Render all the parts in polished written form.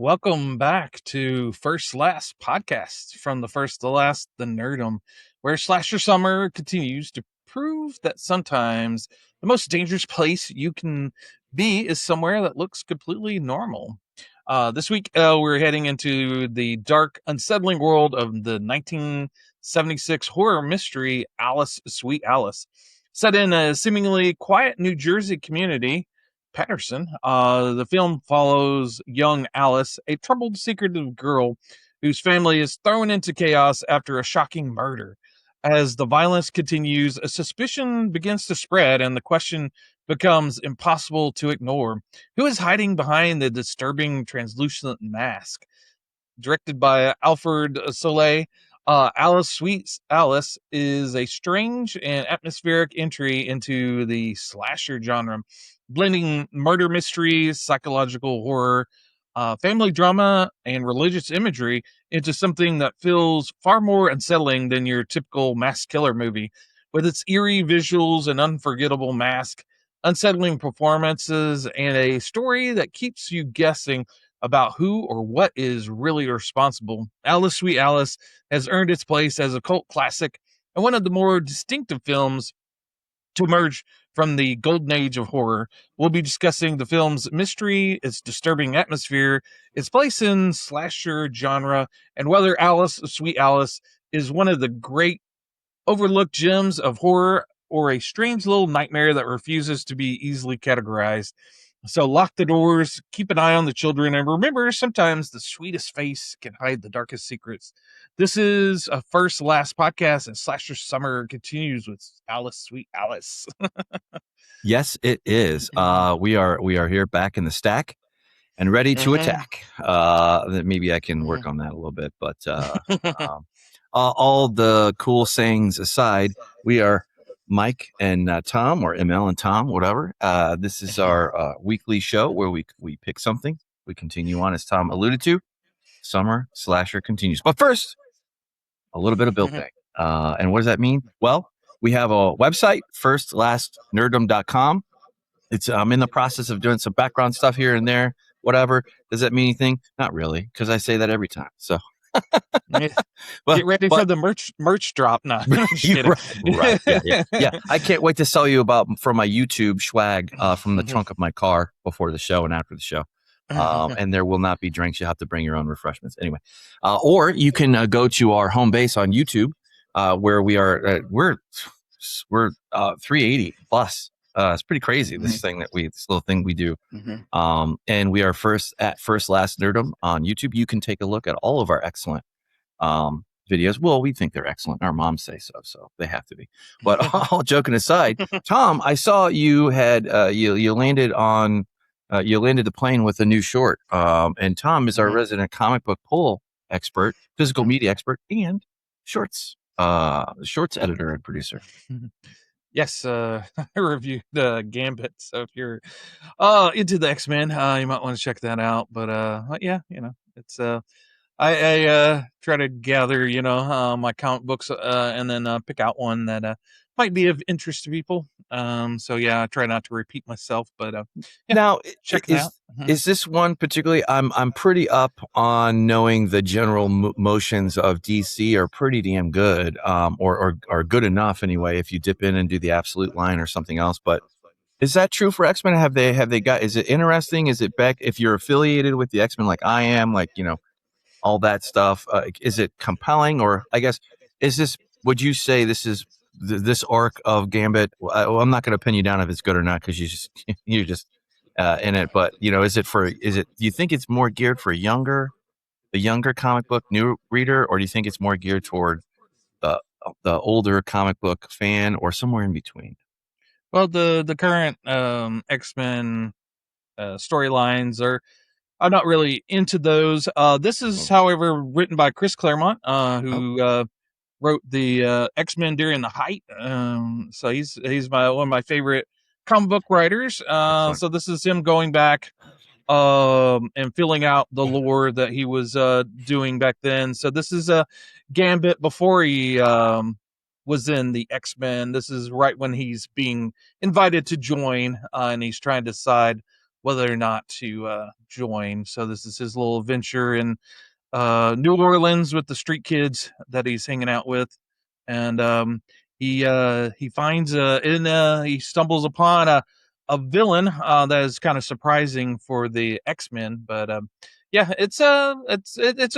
welcome back to First Last Podcast from the First to Last Nerdom, where Slasher Summer continues to prove that sometimes the most dangerous place you can be is somewhere that looks completely normal. This week, we're heading into the dark, unsettling world of the 1976 horror mystery Alice, Sweet Alice. Set in a seemingly quiet New Jersey community, Patterson, the film follows young Alice, a troubled, secretive girl whose family is thrown into chaos after a shocking murder. As the violence continues, a suspicion begins to spread, and the question becomes impossible to ignore. Who is hiding behind the disturbing, translucent mask? Directed by Alfred Sole, Alice Sweet Alice is a strange and atmospheric entry into the slasher genre, blending murder mysteries, psychological horror, family drama, and religious imagery into something that feels far more unsettling than your typical mass killer movie. With its eerie visuals and unforgettable mask, unsettling performances, and a story that keeps you guessing about who or what is really responsible, Alice Sweet Alice has earned its place as a cult classic and one of the more distinctive films to emerge from the golden age of horror. We'll be discussing the film's mystery, its disturbing atmosphere, its place in slasher genre, and whether Alice Sweet Alice is one of the great overlooked gems of horror or a strange little nightmare that refuses to be easily categorized. So lock the doors, keep an eye on the children, and remember, sometimes the sweetest face can hide the darkest secrets. This is a First Last Podcast, and Slasher Summer continues with Alice Sweet Alice. Yes, it is. We are here back in the stack and ready to attack. Maybe I can work on that a little bit, but all the cool sayings aside, we are Mike and Tom, or ML and Tom, whatever. This is our weekly show where we pick something. We continue on, as Tom alluded to. Summer Slasher continues. But first, a little bit of Bill Pay. And what does that mean? Well, we have a website, FirstLastNerdom.com. I'm in the process of doing some background stuff here and there. Whatever. Does that mean anything? Not really, because I say that every time. So Get ready for the merch drop now. Right. Yeah. I can't wait to sell you from my YouTube swag from the trunk of my car before the show and after the show. And there will not be drinks. You have to bring your own refreshments. Anyway, or you can go to our home base on YouTube, where we are. We're 380 plus. It's pretty crazy. This little thing we do. And we are at First Last Nerdom on YouTube. You can take a look at all of our excellent videos. Well, we think they're excellent. Our moms say so they have to be. But all joking aside, Tom, I saw you had you landed the plane with a new short. And Tom is our resident comic book pull expert, physical media expert, and shorts editor and producer. Yes, I reviewed Gambit, so if you're into the X-Men, you might want to check that out. But yeah, it's I try to gather, my comic books, and then pick out one that might be of interest to people. So yeah, I try not to repeat myself, but yeah, now check it out. Is this one particularly? I'm pretty up on knowing the general motions of DC are pretty damn good, or are good enough anyway. If you dip in and do the absolute line or something else, but is that true for X-Men? Have they got? Is it interesting? Is it back? If you're affiliated with the X-Men, like I am, all that stuff, is it compelling? Or I guess, would you say this is this arc of Gambit? Well, I'm not going to pin you down if it's good or not, because you're just in it. But do you think it's more geared for the younger comic book new reader, or do you think it's more geared toward the older comic book fan, or somewhere in between? Well, the current X-Men storylines are. I'm not really into those. This is, however, written by Chris Claremont, who wrote the X-Men during the height. So he's one of my favorite comic book writers. So this is him going back and filling out the lore that he was doing back then. So this is a Gambit before he was in the X-Men. This is right when he's being invited to join, and he's trying to decide whether or not to join. So this is his little adventure in New Orleans with the street kids that he's hanging out with, and he finds he stumbles upon a villain that is kind of surprising for the X-Men, but yeah, it's a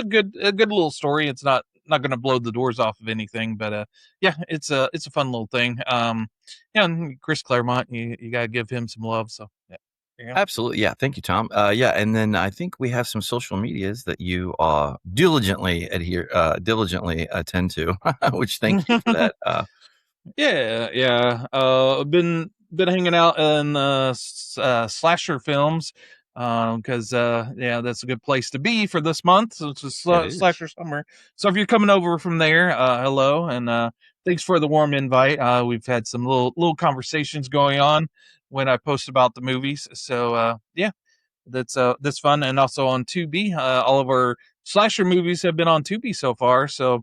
good little story. It's not going to blow the doors off of anything, but yeah, it's a fun little thing. Yeah, and Chris Claremont, you got to give him some love. So yeah. Absolutely. Yeah. Thank you, Tom. Yeah. And then I think we have some social medias that you diligently attend to, which thank you for that. Yeah. I've been hanging out in slasher films because yeah, that's a good place to be for this month. So it's a It is. slasher summer. So if you're coming over from there, hello and thanks for the warm invite. We've had some little conversations going on when I post about the movies. So yeah, that's fun. And also on Tubi, all of our slasher movies have been on Tubi so far. So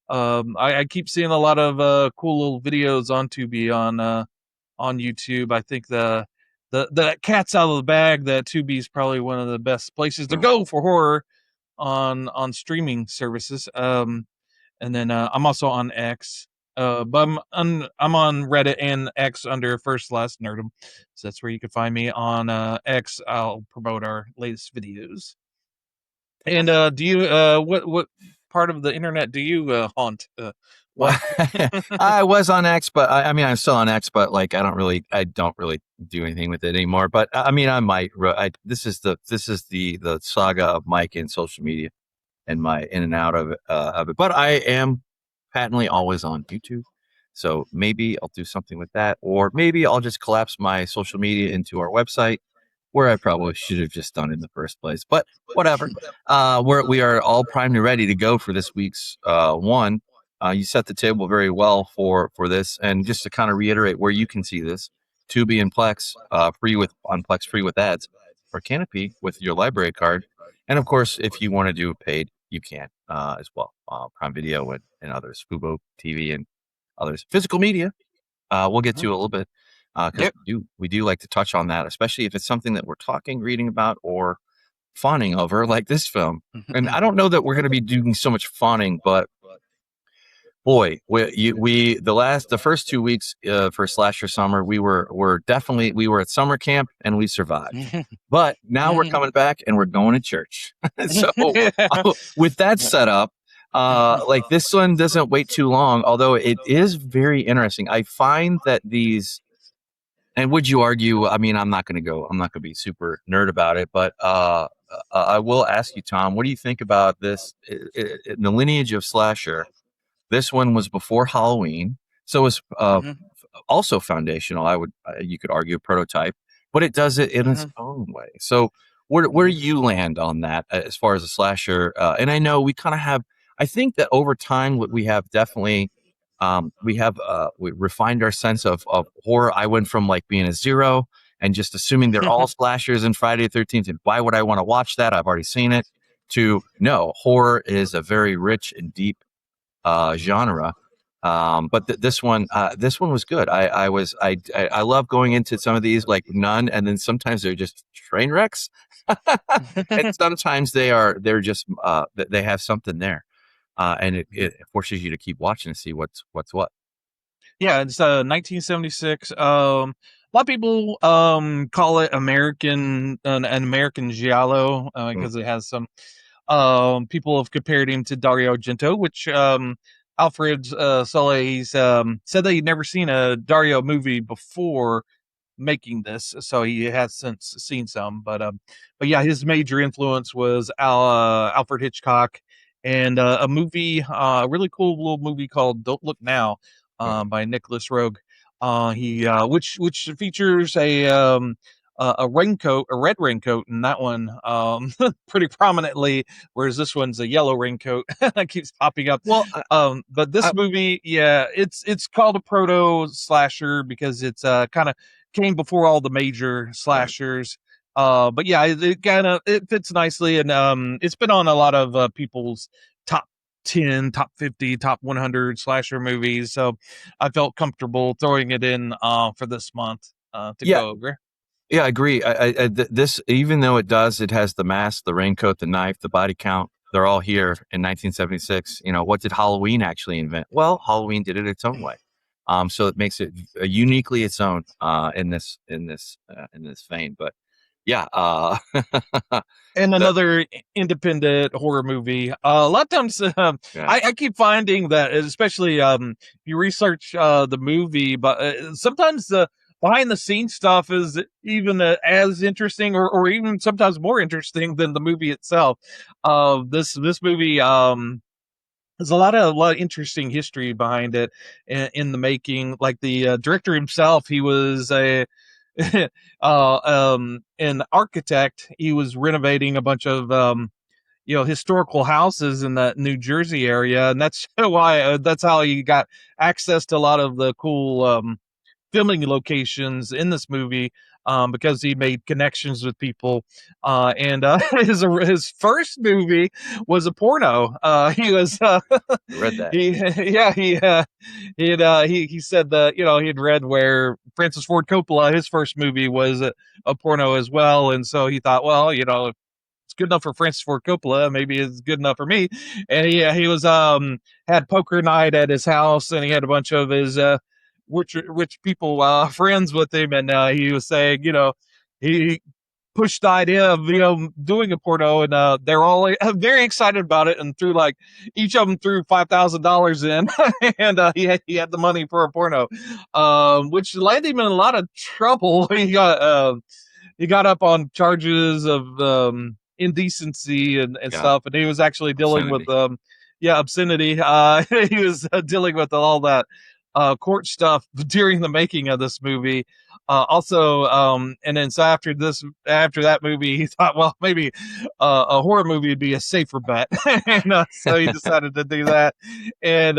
I keep seeing a lot of cool little videos on Tubi on YouTube. I think the cat's out of the bag. That Tubi is probably one of the best places to go for horror on streaming services. And then I'm also on X. But I'm on Reddit and X under First Last Nerdom, so that's where you can find me on X. I'll promote our latest videos. And do you what part of the internet do you haunt? Well, I was on X, but I mean, I'm still on X, but like, I don't really do anything with it anymore. But I mean, I might. This is the saga of Mike in social media and my in and out of it. But I am patently always on YouTube, so maybe I'll do something with that, or maybe I'll just collapse my social media into our website, where I probably should have just done in the first place. But whatever. We are all primed and ready to go for this week's one. You set the table very well for this, and just to kind of reiterate where you can see this: Tubi and Plex, free with ads, or Canopy with your library card, and of course, if you want to do paid, you can as well. Prime Video and others, Fubo TV and others. Physical media, we'll get to a little bit because we do like to touch on that, especially if it's something that we're talking, reading about, or fawning over, like this film. And I don't know that we're going to be doing so much fawning, but boy, the first 2 weeks for Slasher Summer, we were at summer camp and we survived. But now we're coming back and we're going to church. So with that set up, like this one doesn't wait too long, although it is very interesting. I find that these, and would you argue, I mean, I'm not going to be super nerd about it, but I will ask you, Tom, what do you think about this in the lineage of slasher? This one was before Halloween, so it's also foundational. You could argue a prototype, but it does it in its own way. So where do you land on that as far as a slasher? And I know we kind of have. I think that over time, we have definitely we refined our sense of horror. I went from like being a zero and just assuming they're all slashers in Friday the 13th, and why would I want to watch that? I've already seen it. To no, horror is a very rich and deep genre. But this one was good. I love going into some of these like none, and then sometimes they're just train wrecks, and sometimes they're just they have something there, and it forces you to keep watching to see what's what. Yeah, it's 1976. A lot of people call it an American Giallo because it has some. People have compared him to Dario Argento, which Alfred Sole he's said that he'd never seen a Dario movie before making this, so he has since seen some. But yeah, his major influence was Alfred Hitchcock and a movie, a really cool little movie called Don't Look Now by Nicholas Roeg. Which features a raincoat, a red raincoat in that one, pretty prominently, whereas this one's a yellow raincoat that keeps popping up. Well, but this movie, yeah, it's called a proto-slasher because it's kind of came before all the major slashers. But yeah, it fits nicely, and it's been on a lot of people's top 10, top 50, top 100 slasher movies. So I felt comfortable throwing it in for this month to go over. Yeah, I agree. This, even though it has the mask, the raincoat, the knife, the body count, they're all here in 1976. What did Halloween actually invent? Well, Halloween did it its own way. So it makes it uniquely its own in this vein. But yeah, And the, another independent horror movie. A lot of times, yeah, I keep finding that, especially if you research the movie, but sometimes the behind the scenes stuff is even as interesting, or even sometimes more interesting than the movie itself. This movie there's a lot of interesting history behind it in the making. Like the director himself, he was a an architect. He was renovating a bunch of historical houses in the New Jersey area, and that's why that's how he got access to a lot of the cool filming locations in this movie, because he made connections with people. And his first movie was a porno. He was read that. he yeah he said that he had read where Francis Ford Coppola, his first movie was a porno as well, and so he thought, well, it's good enough for Francis Ford Coppola, maybe it's good enough for me. And he was had poker night at his house, and he had a bunch of his rich people friends with him, and he was saying, he pushed the idea of doing a porno, and they're all very excited about it, and threw like each of them threw $5,000 in, and he had the money for a porno, which landed him in a lot of trouble. He got up on charges of indecency and Yeah, stuff, and he was actually dealing with obscenity. obscenity. He was dealing with all that court stuff during the making of this movie. Also, and then so after that movie, he thought, well, maybe a horror movie would be a safer bet, and so he decided to do that. And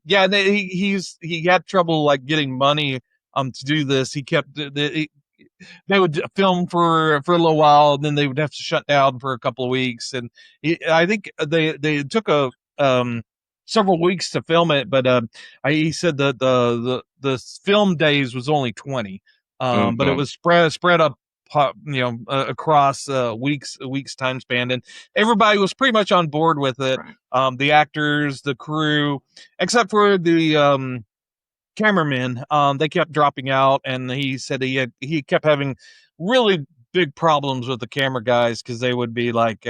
yeah, and he had trouble like getting money to do this. He kept they would film for a little while, and then they would have to shut down for a couple of weeks. And I think they took a several weeks to film it, but he said that the film days was only 20, but it Mm-hmm. was spread up, across a week's time span, and everybody was pretty much on board with it. Right. The actors, the crew, except for the cameramen, they kept dropping out, and he said he kept having really big problems with the camera guys, because they would be like,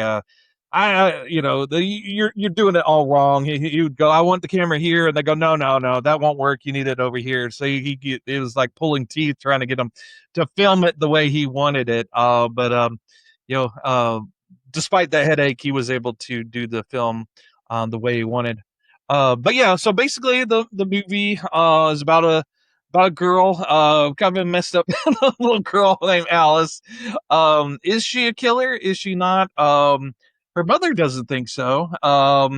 you're doing it all wrong. He would go, I want the camera here, and they go, no, no, no, that won't work. You need it over here. So it was like pulling teeth trying to get him to film it the way he wanted it. But you know, despite that headache, he was able to do the film the way he wanted. But yeah, so basically the movie is about a girl, kind of a messed up little girl named Alice. Is she a killer? Is she not? Her mother doesn't think so. Yeah,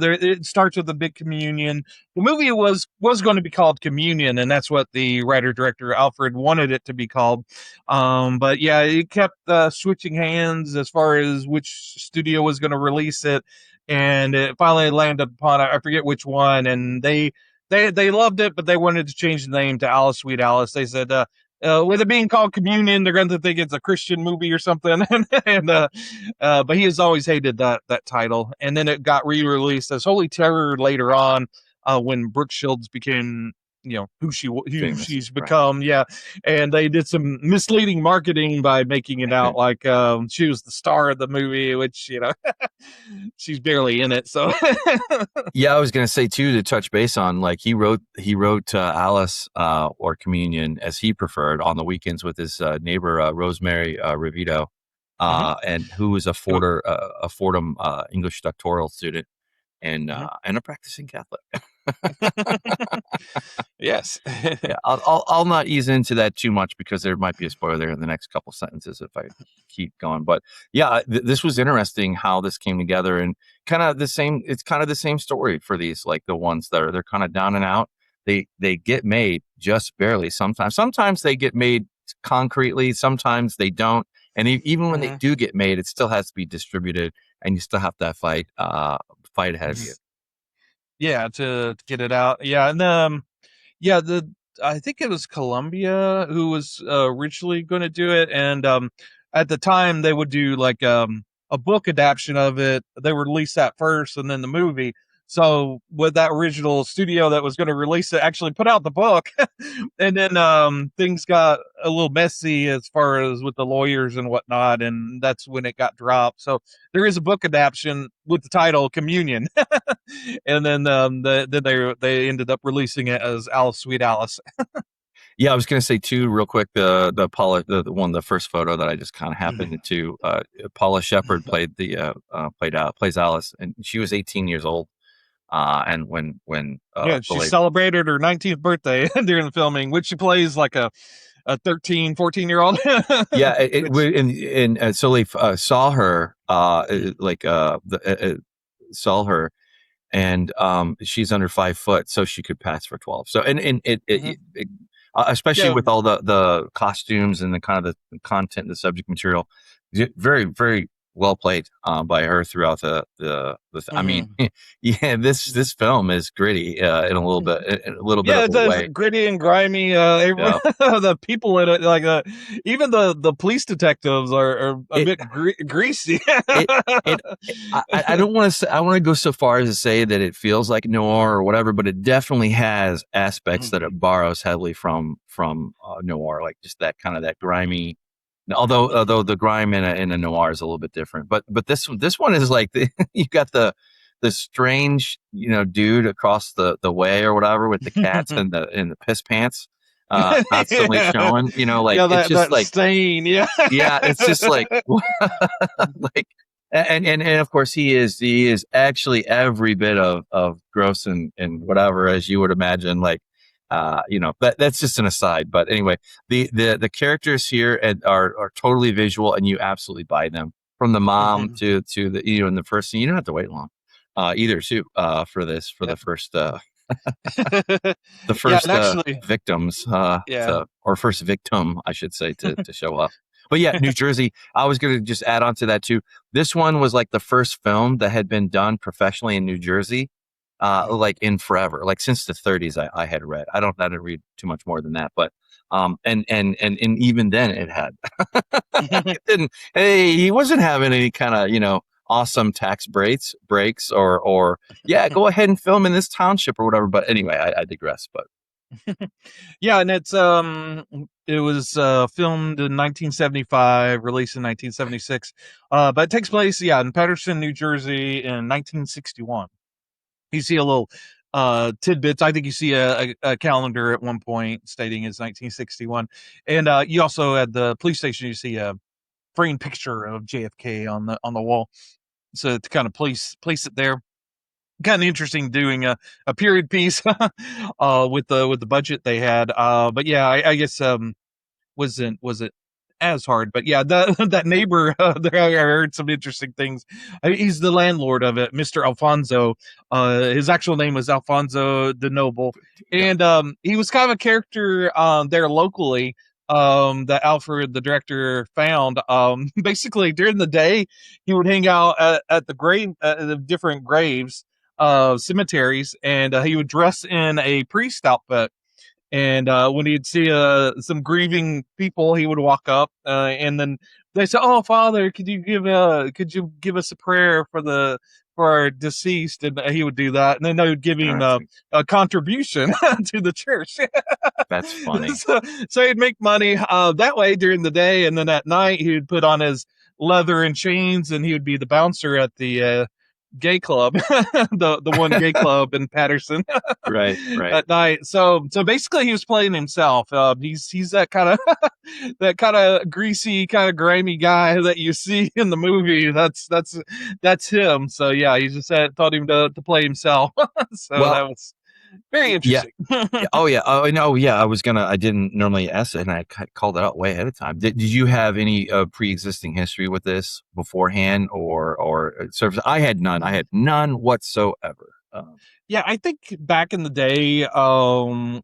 it starts with a big communion. The movie was going to be called Communion, and that's what the writer director Alfred wanted it to be called. But yeah, it kept switching hands as far as which studio was going to release it, and it finally landed upon, I forget which one, and they loved it, but they wanted to change the name to Alice Sweet Alice. They said, with it being called Communion, they're going to think it's a Christian movie or something. But he has always hated that title. And then it got re-released as Holy Terror later on, when Brooke Shields became, who Famous, she's right. become. Yeah. And they did some misleading marketing by making it out like she was the star of the movie, which, she's barely in it. So Yeah, I was going to say too, to touch base on, like, he wrote Alice or Communion as he preferred on the weekends with his neighbor Rosemary Rivito, Mhm. and who was a Fordham English doctoral student, and Mhm. and a practicing Catholic. Yes. Yeah, I'll not ease into that too much, because there might be a spoiler there in the next couple sentences if I keep going. But yeah, this was interesting how this came together, and kind of the same. It's kind of the same story for these, like the ones that they're kind of down and out. They get made just barely. Sometimes they get made concretely. Sometimes they don't. And even when they Mhm. do get made, it still has to be distributed, and you still have to fight ahead of you. Yeah, to get it out. Yeah, and yeah, I think it was Columbia who was originally going to do it, and at the time they would do like a book adaptation of it. They would release that first, and then the movie. So with that original studio that was going to release it actually put out the book, and then things got a little messy as far as with the lawyers and whatnot, and that's when it got dropped. So there is a book adaptation with the title Communion, and then they ended up releasing it as Alice Sweet Alice. Yeah, I was going to say too, real quick, the Paula, the first photo that I just kind of happened to, Paula Sheppard plays Alice, and she was 18 years old. And when she celebrated her 19th birthday during the filming, which she plays like a 13, 14-year-old. Yeah, and Sole saw her, saw her, and she's under 5 foot, so she could pass for 12. So especially with all the costumes and the kind of the content, the subject material, very, very well played by her throughout the I mean, yeah, this film is gritty in a little bit of a way. Gritty and grimy. The people in it, like even the police detectives are a bit greasy. I don't want to say, I want to go so far as to say that it feels like noir or whatever, but it definitely has aspects that it borrows heavily from noir, like just that kind of that grimy. Although the grime in a noir is a little bit different, but this one is like you got the strange dude across the way or whatever with the cats and the piss pants constantly showing, it's just like stain, it's just like like and of course he is actually every bit of gross and whatever as you would imagine, like. But that's just an aside. But anyway, the characters here are totally visual, and you absolutely buy them. From the mom to the in the first scene, you don't have to wait long either too for the first victims or first victim, I should say, to show up. But yeah, New Jersey. I was going to just add on to that too. This one was like the first film that had been done professionally in New Jersey. Like in forever, like since the 30s, I had read. I didn't read too much more than that, but and even then it had it didn't. Hey, he wasn't having any kind of awesome tax breaks or go ahead and film in this township or whatever. But anyway, I digress. But yeah, and it's it was filmed in 1975, released in 1976, but it takes place in Patterson, New Jersey in 1961. You see a little tidbits. I think you see a calendar at one point stating it's 1961, and you also at the police station you see a framed picture of JFK on the wall. So to kind of place it there, kind of interesting doing a period piece with the budget they had. But yeah, I guess was it as hard, but yeah, that neighbor there, I heard some interesting things. He's the landlord of it, Mr. Alfonso. His actual name was Alfonso de Noble, and he was kind of a character there locally that Alfred, the director, found. Basically, during the day, he would hang out at the different graves, cemeteries, and he would dress in a priest outfit. And when he'd see some grieving people, he would walk up, and then they say, "Oh, Father, could you give us a prayer for our deceased?" And he would do that, and then they would give him a contribution to the church. That's funny. So he'd make money that way during the day, and then at night he would put on his leather and chains, and he would be the bouncer at the gay club, the one gay club in Patterson, right at night. So basically he was playing himself. He's that kind of greasy, kind of grimy guy that you see in the movie. That's him. So yeah, he just taught him to play himself. So that was very interesting. I didn't normally ask it, and I called it out way ahead of time. Did you have any pre-existing history with this beforehand or service? I had none whatsoever. I think back in the day,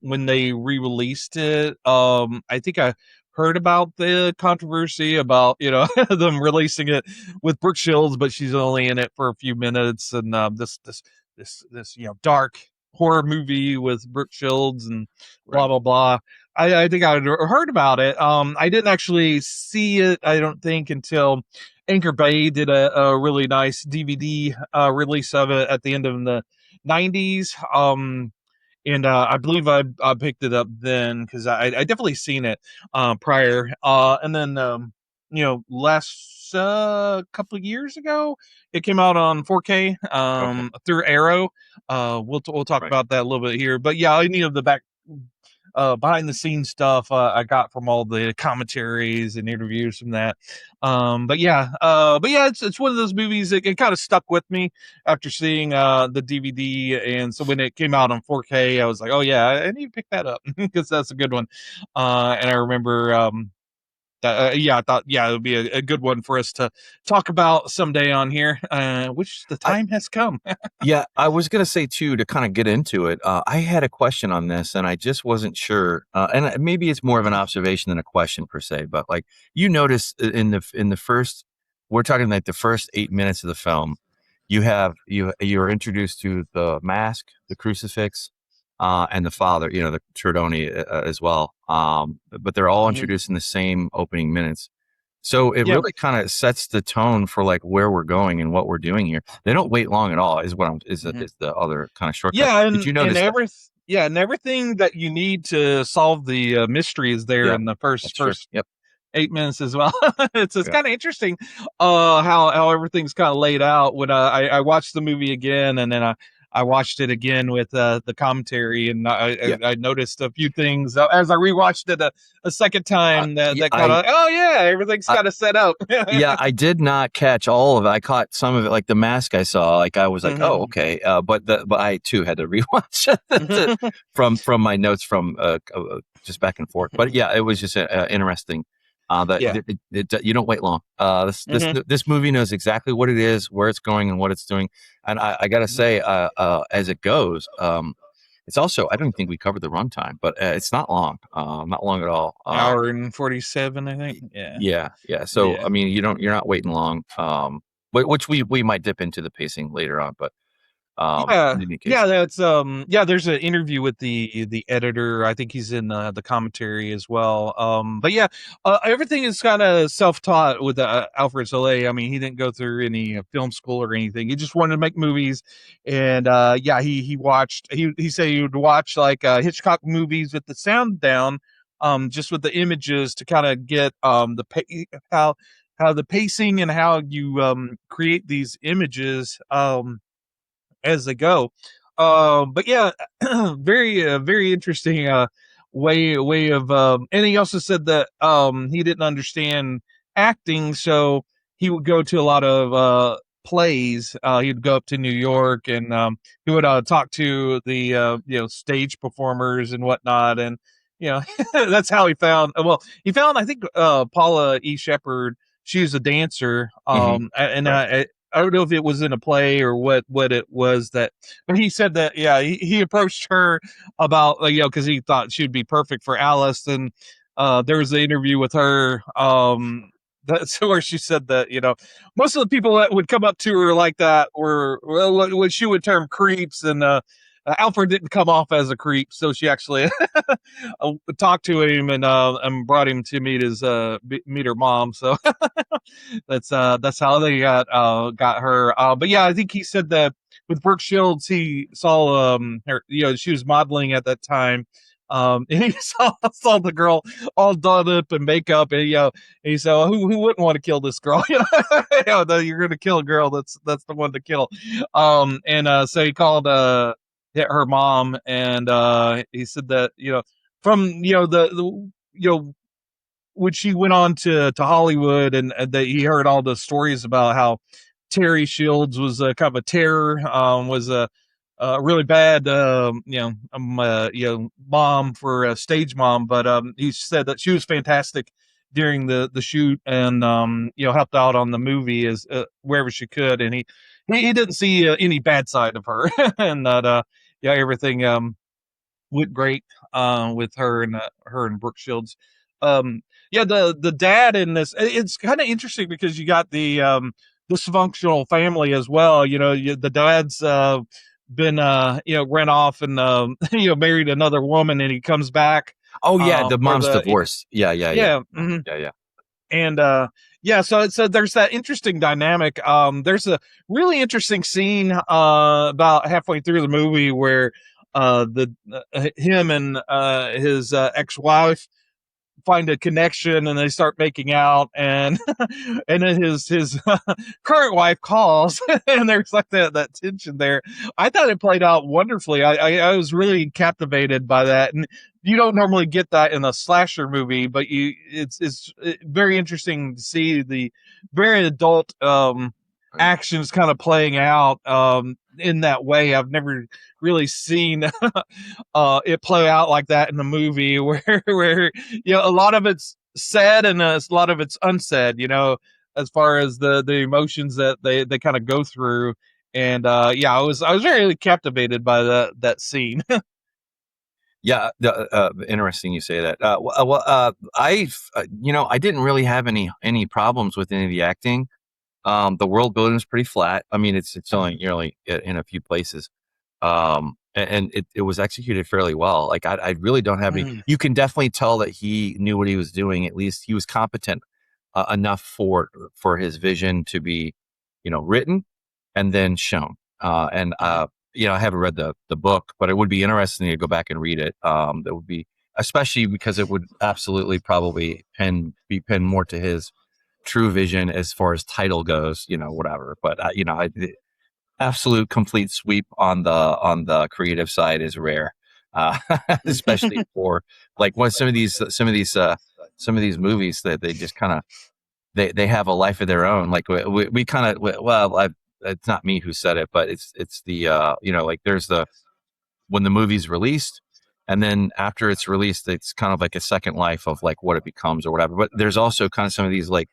when they re-released it, I think I heard about the controversy about them releasing it with Brooke, but she's only in it for a few minutes, and this dark horror movie with Brooke Shields and blah Right. blah blah. I think I heard about it. I didn't actually see it. I don't think until Anchor Bay did a really nice DVD release of it at the end of the '90s. And I believe I picked it up then because I definitely seen it prior. And then last couple of years ago, it came out on 4K Okay. through Arrow. We'll talk Right. about that a little bit here, but yeah, any of the back behind the scenes stuff I got from all the commentaries and interviews from that. But yeah, it's one of those movies that it kind of stuck with me after seeing the DVD, and so when it came out on 4K, I was like, oh yeah, I need to pick that up because that's a good one. And I remember yeah, I thought, yeah, it would be a good one for us to talk about someday on here, which the I time has come. Yeah, I was gonna say too, to kind of get into it. I had a question on this, and I just wasn't sure. And maybe it's more of an observation than a question per se. But like you notice in the first, we're talking like the first 8 minutes of the film, you're introduced to the mask, the crucifix, and the father. You know, the Turdoni as well. But they're all Mhm. introduced in the same opening minutes. So it Yeah. really kind of sets the tone for like where we're going and what we're doing here. They don't wait long at all. Is what I'm Mhm. is the other kind of shortcut. Yeah, Did you and notice that? everything that you need to solve the mystery is there Yeah, in the that's true. first Yep. 8 minutes as well. It's Yeah. kind of interesting, how everything's kind of laid out. When I watched the movie again, and then I watched it again with the commentary, and Yeah. I noticed a few things as I rewatched it a second time Yeah. that kind of, oh yeah, everything's I kind of set up. yeah, I did not catch all of it. I caught some of it, like the mask I saw. Like I was like, oh, Mhm. okay. But I too had to rewatch it from my notes from just back and forth. But yeah, it was just interesting. That Yeah. you don't wait long. Hmm. This movie knows exactly what it is, where it's going, and what it's doing. And I gotta say, as it goes, it's also I don't think we covered the runtime, but it's not long at all. Hour and 47, I think. Yeah. Yeah, yeah. So Yeah. I mean, you're not waiting long. Which we might dip into the pacing later on, but Yeah, in any case, yeah, that's yeah. There's an interview with the editor. I think he's in the commentary as well. But yeah, everything is kind of self-taught with Alfred Sole. I mean, he didn't go through any film school or anything. He just wanted to make movies, and yeah, he watched. He said he would watch like Hitchcock movies with the sound down, just with the images to kind of get how the pacing and how you create these images as they go. But yeah, very interesting way of. And he also said that he didn't understand acting, so he would go to a lot of plays. He'd go up to New York, and he would talk to the stage performers and whatnot, and you know that's how he found. Well, he found, I think, Paula E. Sheppard. She was a dancer, hmm and right. I don't know if it was in a play or what it was that, but he said that, yeah, he approached her about, like, because he thought she would be perfect for Alice, and there was an interview with her, that's where she said that, most of the people that would come up to her like that were, well, what she would term creeps, and Alfred didn't come off as a creep, so she actually talked to him and brought him to meet her mom. So that's how they got her. But yeah, I think he said that with Brooke Shields, he saw her, she was modeling at that time. And he saw the girl all done up in makeup, and he said, well, who wouldn't want to kill this girl? You're gonna kill a girl, that's the one to kill. And so he called her mom, and he said that, from the when she went on to Hollywood, and that he heard all the stories about how Terry Shields was kind of a terror, was a really bad, mom for a stage mom, but he said that she was fantastic during the shoot, and helped out on the movie as wherever she could, and he didn't see any bad side of her, and that yeah, everything went great with her and Brooke Shields. Yeah, the dad in this, it's kind of interesting because you got the dysfunctional family as well. The dad's been ran off and married another woman, and he comes back. Oh yeah, the For mom's divorce. Yeah. mhm. Yeah. And so there's that interesting dynamic. There's a really interesting scene about halfway through the movie where the him and his ex-wife find a connection, and they start making out, and and then his current wife calls, and there's like that tension there. I thought it played out wonderfully. I was really captivated by that, and you don't normally get that in a slasher movie, but it's very interesting to see the very adult actions kind of playing out in that way. I've never really seen it play out like that in the movie, where a lot of it's said and a lot of it's unsaid, as far as the emotions that they kind of go through. And I was very captivated by that scene. Yeah, interesting you say that. I didn't really have any problems with any of the acting. The world building is pretty flat. I mean, it's only in a few places, and it was executed fairly well. Like I really don't have any. You can definitely tell that he knew what he was doing. At least he was competent enough for his vision to be, written and then shown. I haven't read the book, but it would be interesting to go back and read it. That would be, especially because it would absolutely probably be pinned more to his true vision as far as title goes, whatever. But the absolute complete sweep on the creative side is rare, especially for like some of these movies that they just kind of they have a life of their own. Like we kind of it's not me who said it, but it's the like there's when the movie's released, and then after it's released, it's kind of like a second life of like what it becomes or whatever. But there's also kind of some of these like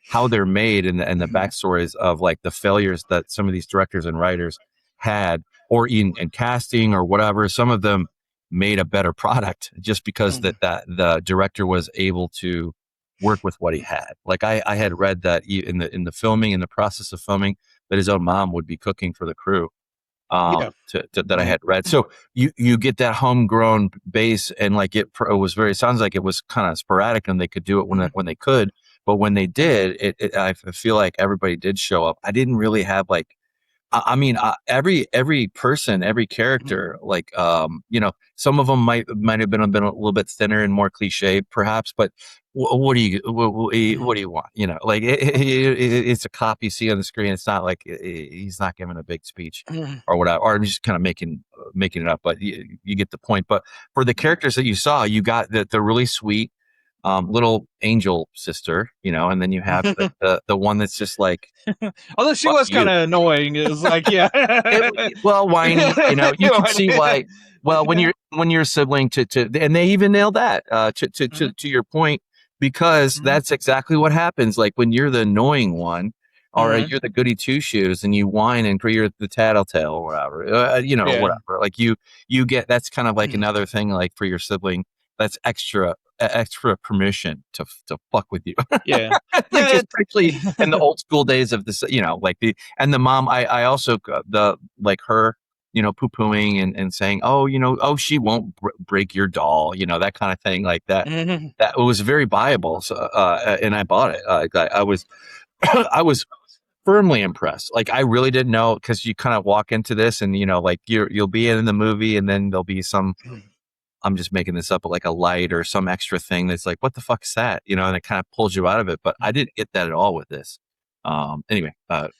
how they're made and the backstories of like the failures that some of these directors and writers had, or in casting or whatever. Some of them made a better product just because that the director was able to work with what he had. Like I had read that in the filming, in the process of filming, that his own mom would be cooking for the crew. That I had read. So you get that homegrown base, and like it was sounds like it was kind of sporadic, and they could do it when they could, but when they did, I feel like everybody did show up. I didn't really have like, I mean, every person, every character, like, some of them might have been a little bit thinner and more cliche, perhaps. But what do you want? Like it's a cop you see on the screen. It's not like he's not giving a big speech or whatever, or just kind of making it up. But you get the point. But for the characters that you saw, you got the really sweet little angel sister, and then you have the one that's just like, although she was kind of annoying, it was like, whiny, you can see why. Well, when you're a sibling to and they even nailed that to your point, because that's exactly what happens. Like when you're the annoying one, or you're the goody two shoes, and you whine and you're the tattletale or whatever, whatever. Like you get, that's kind of like another thing, like for your sibling, that's extra permission to fuck with you. Especially in the old school days of this, like the mom. I also her, poo-pooing and saying, oh, she won't break your doll, that kind of thing, like that. That was very viable. So, and I bought it. I was, I was firmly impressed. Like I really didn't know, because you kind of walk into this and like you'll be in the movie, and then there'll be some. I'm just making this up, but like a light or some extra thing that's like, what the fuck is that? And it kind of pulls you out of it. But I didn't get that at all with this. Anyway, the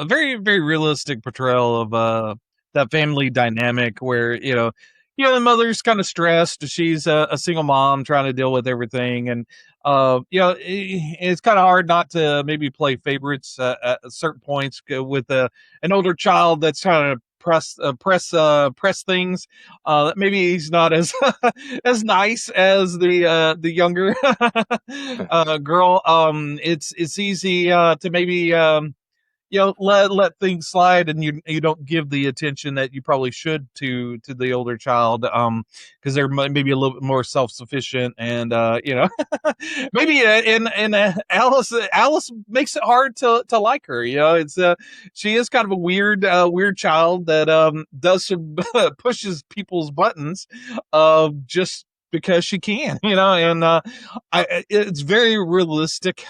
very, very realistic portrayal of that family dynamic where, the mother's kind of stressed. She's a single mom trying to deal with everything. And, it's kind of hard not to maybe play favorites at certain points with an older child that's trying to press things. Maybe he's not as as nice as the younger girl. It's easy to maybe let things slide, and you don't give the attention that you probably should to the older child, because they're maybe a little bit more self-sufficient, and maybe and Alice makes it hard to like her. It's she is kind of a weird child that does some pushes people's buttons just because she can, and it's very realistic.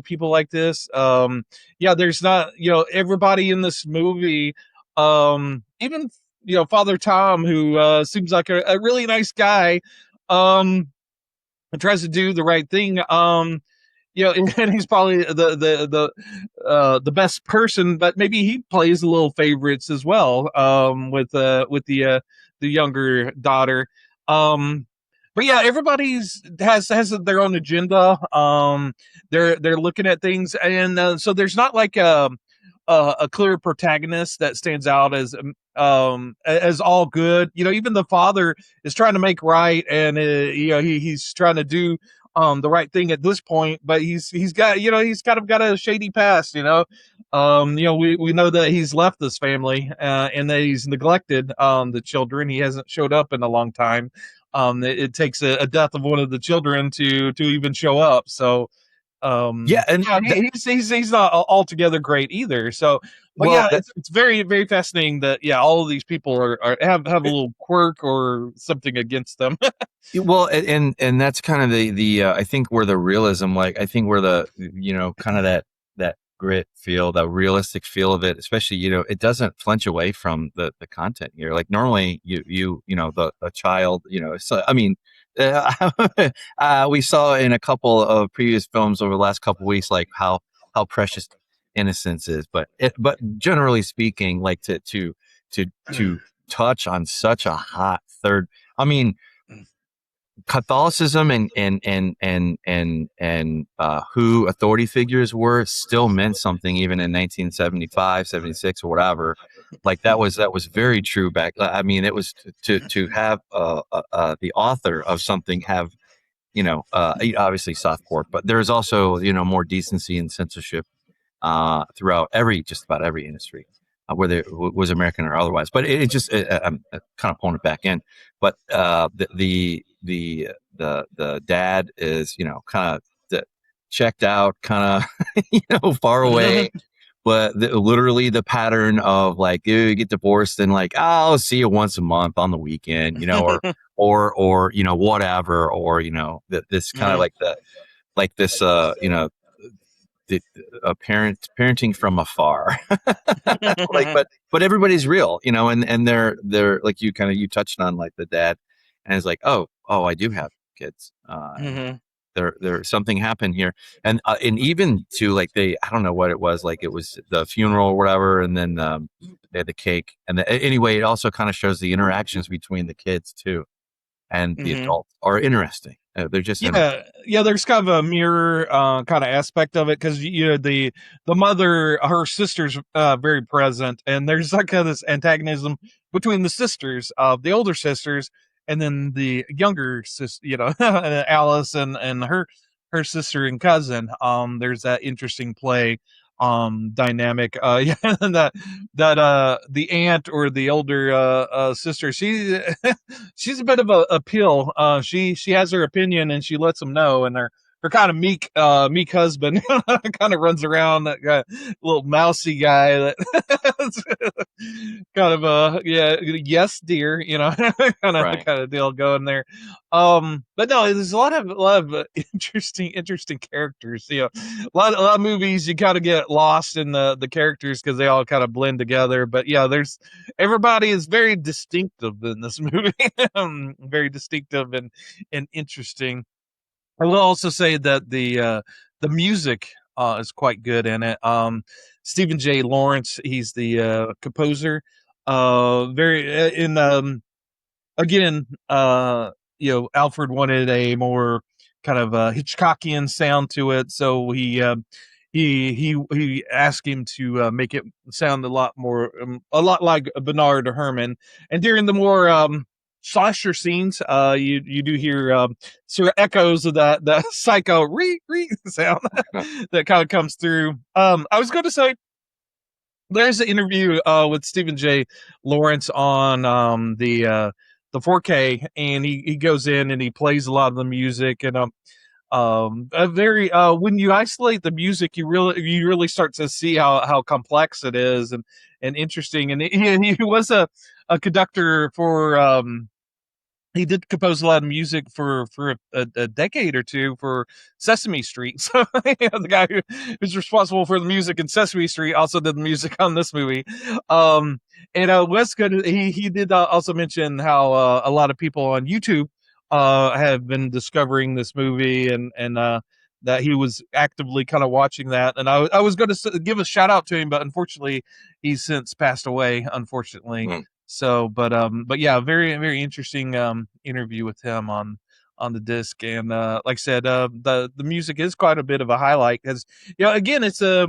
People like this. There's not, everybody in this movie, even, Father Tom, who seems like a really nice guy, and tries to do the right thing. And he's probably the best person, but maybe he plays a little favorites as well, with the younger daughter. But yeah, everybody's has their own agenda. They're looking at things, and so there's not like a clear protagonist that stands out as all good. Even the father is trying to make right, and he's trying to do the right thing at this point, but he's got he's kind of got a shady past. We know that he's left this family, and that he's neglected the children. He hasn't showed up in a long time. It takes a death of one of the children to even show up. So he's not altogether great either. So, but it's very, very fascinating that all of these people have a little quirk or something against them. Well, and that's kind of the I think where the realism, like I think where the kind of that grit feel, the realistic feel of it, especially it doesn't flinch away from the content here. Like normally the child, so I mean. We saw in a couple of previous films over the last couple of weeks, like how precious innocence is, but generally speaking, like to touch on such a hot third. I mean, Catholicism and who authority figures were still meant something even in 1975, 76 or whatever. Like that was very true back. I mean, it was to have the author of something have obviously soft pork, but there's also more decency and censorship throughout just about every industry, whether it was American or otherwise. But it just I'm kind of pulling it back in. But the dad is kind of checked out, kind of far away. But literally the pattern of like you get divorced and like I'll see you once a month on the weekend, or whatever, or this kind of like this parenting from afar. Like but everybody's real, and they're like you touched on, like the dad, and it's like oh I do have kids. There something happened here, and even to like I don't know what it was, like it was the funeral or whatever, and then they had the cake, and anyway it also kind of shows the interactions between the kids too, and the adults are interesting. They're just there's kind of a mirror kind of aspect of it, because the mother, her sister's very present, and there's like this antagonism between the sisters, the older sisters, and then the younger sister, Alice and her sister and cousin. There's that interesting play dynamic. And that the aunt, or the older sister, she's a bit of a pill. She has her opinion, and she lets them know, and her kind of meek husband kind of runs around, that little mousy guy that kind of yes dear, kind of deal going there. But no, there's a lot of interesting characters. A lot of movies you kind of get lost in the characters because they all kind of blend together. But there's everybody is very distinctive in this movie. Very distinctive and interesting. I will also say that the music is quite good in it. Stephen J. Lawrence, he's the composer. Very in again, Alfred wanted a more kind of Hitchcockian sound to it, so he asked him to make it sound a lot like Bernard Herrmann. And during the more slasher scenes, you do hear sort of echoes of that psycho re sound that kind of comes through. I was going to say, there's an interview with Stephen J. Lawrence on the 4K, and he goes in and he plays a lot of the music, and a very when you isolate the music, you really start to see how complex it is, and interesting. And he was a conductor for he did compose a lot of music for a decade or two for Sesame Street. So the guy who's responsible for the music in Sesame Street also did the music on this movie. Um, and was good. He did also mention how a lot of people on YouTube have been discovering this movie, and that he was actively kind of watching that. And I was going to give a shout out to him, but unfortunately, he's since passed away. Unfortunately. Mm. So, but yeah, very, very interesting interview with him on the disc, and like I said, the music is quite a bit of a highlight, because again, it's a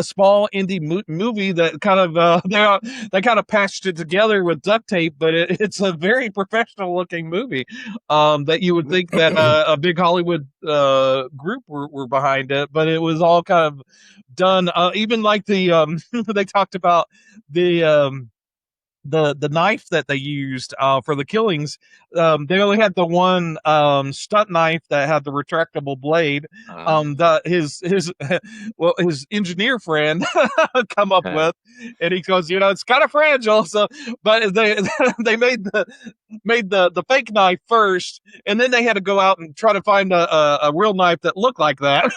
small indie movie that kind of they kind of patched it together with duct tape, but it's a very professional looking movie, that you would think that a big Hollywood group were behind it, but it was all kind of done, even like the they talked about the knife that they used for the killings. They only had the one stunt knife that had the retractable blade. His well, his engineer friend come up with, and he goes, it's kind of fragile. So, but they they made the fake knife first, and then they had to go out and try to find a real knife that looked like that.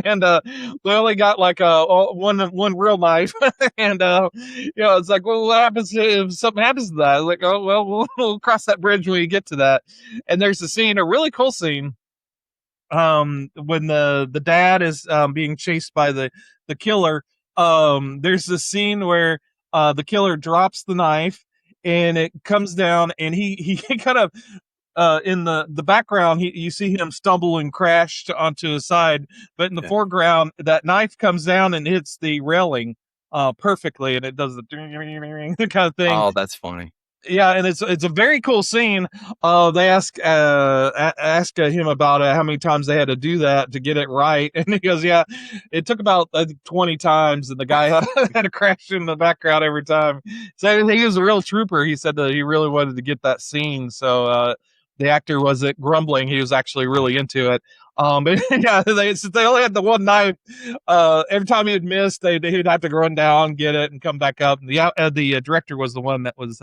And they only got like one real knife. And it's like, well, what happens if something happens to that? Like, oh well, we'll cross that bridge when we get to that. And there's a really cool scene when the dad is being chased by the killer. There's this scene where the killer drops the knife, and it comes down, and he kind of in the background, you see him stumble and crash onto his side, but in the foreground, that knife comes down and hits the railing perfectly, and it does the kind of thing. Oh, that's funny. Yeah, and it's a very cool scene. They ask him about how many times they had to do that to get it right, and he goes, "Yeah, it took about 20 times," and the guy had to crash in the background every time. So he was a real trooper. He said that he really wanted to get that scene, so the actor wasn't grumbling; he was actually really into it. But yeah, since they only had the one knife, every time he'd miss, he'd have to run down, get it, and come back up. And the director was the one that was